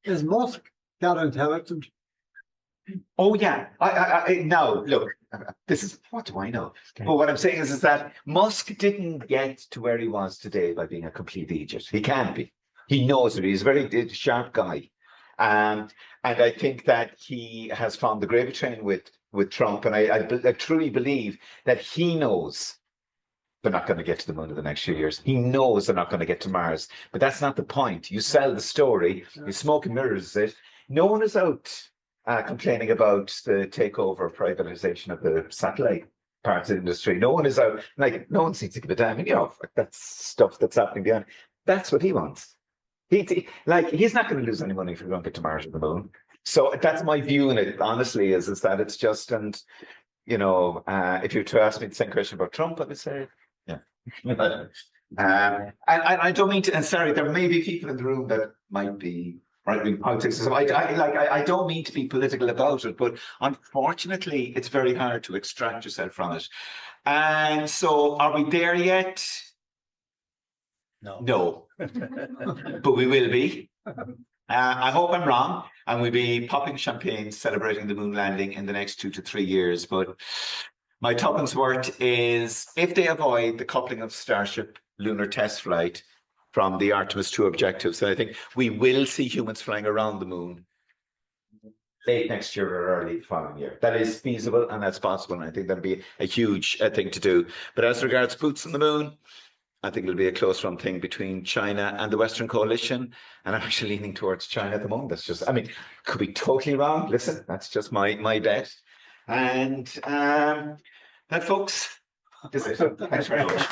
Is Musk that intelligent? Oh yeah. Now look, this is what do I know? But what I'm saying is that Musk didn't get to where he was today by being a complete idiot. He can't be. He knows it. He's a very sharp guy. And I think that he has found the gravy train with Trump. And I truly believe that he knows they're not going to get to the moon in the next few years. He knows they're not going to get to Mars. But that's not the point. You sell the story, you smoke and mirrors it. No one is out complaining about the takeover, privatization of the satellite parts of the industry. No one is out, like, no one seems to give a damn. You know, that's stuff that's happening behind. That's what he wants. He's not going to lose any money if we don't get to Mars or the moon. So that's my view in it, honestly, is that it's just, and, you know, if you were to ask me the same question about Trump, I would say, yeah. And I don't mean to, and sorry, there may be people in the room that might be right-wing politics. So I don't mean to be political about it, but unfortunately, it's very hard to extract yourself from it. And so, are we there yet? No. But we will be. I hope I'm wrong, and we'll be popping champagne celebrating the moon landing in the next 2 to 3 years. But my tuppence worth is if they avoid the coupling of Starship lunar test flight from the Artemis 2 objectives, then I think we will see humans flying around the moon late next year or early following year. That is feasible and that's possible. And I think that'll be a huge thing to do. But as regards boots on the moon, I think it'll be a close run thing between China and the Western coalition. And I'm actually leaning towards China at the moment. That's just, I mean, could be totally wrong. Listen, that's just my bet. And that, folks, is it. Thanks very much.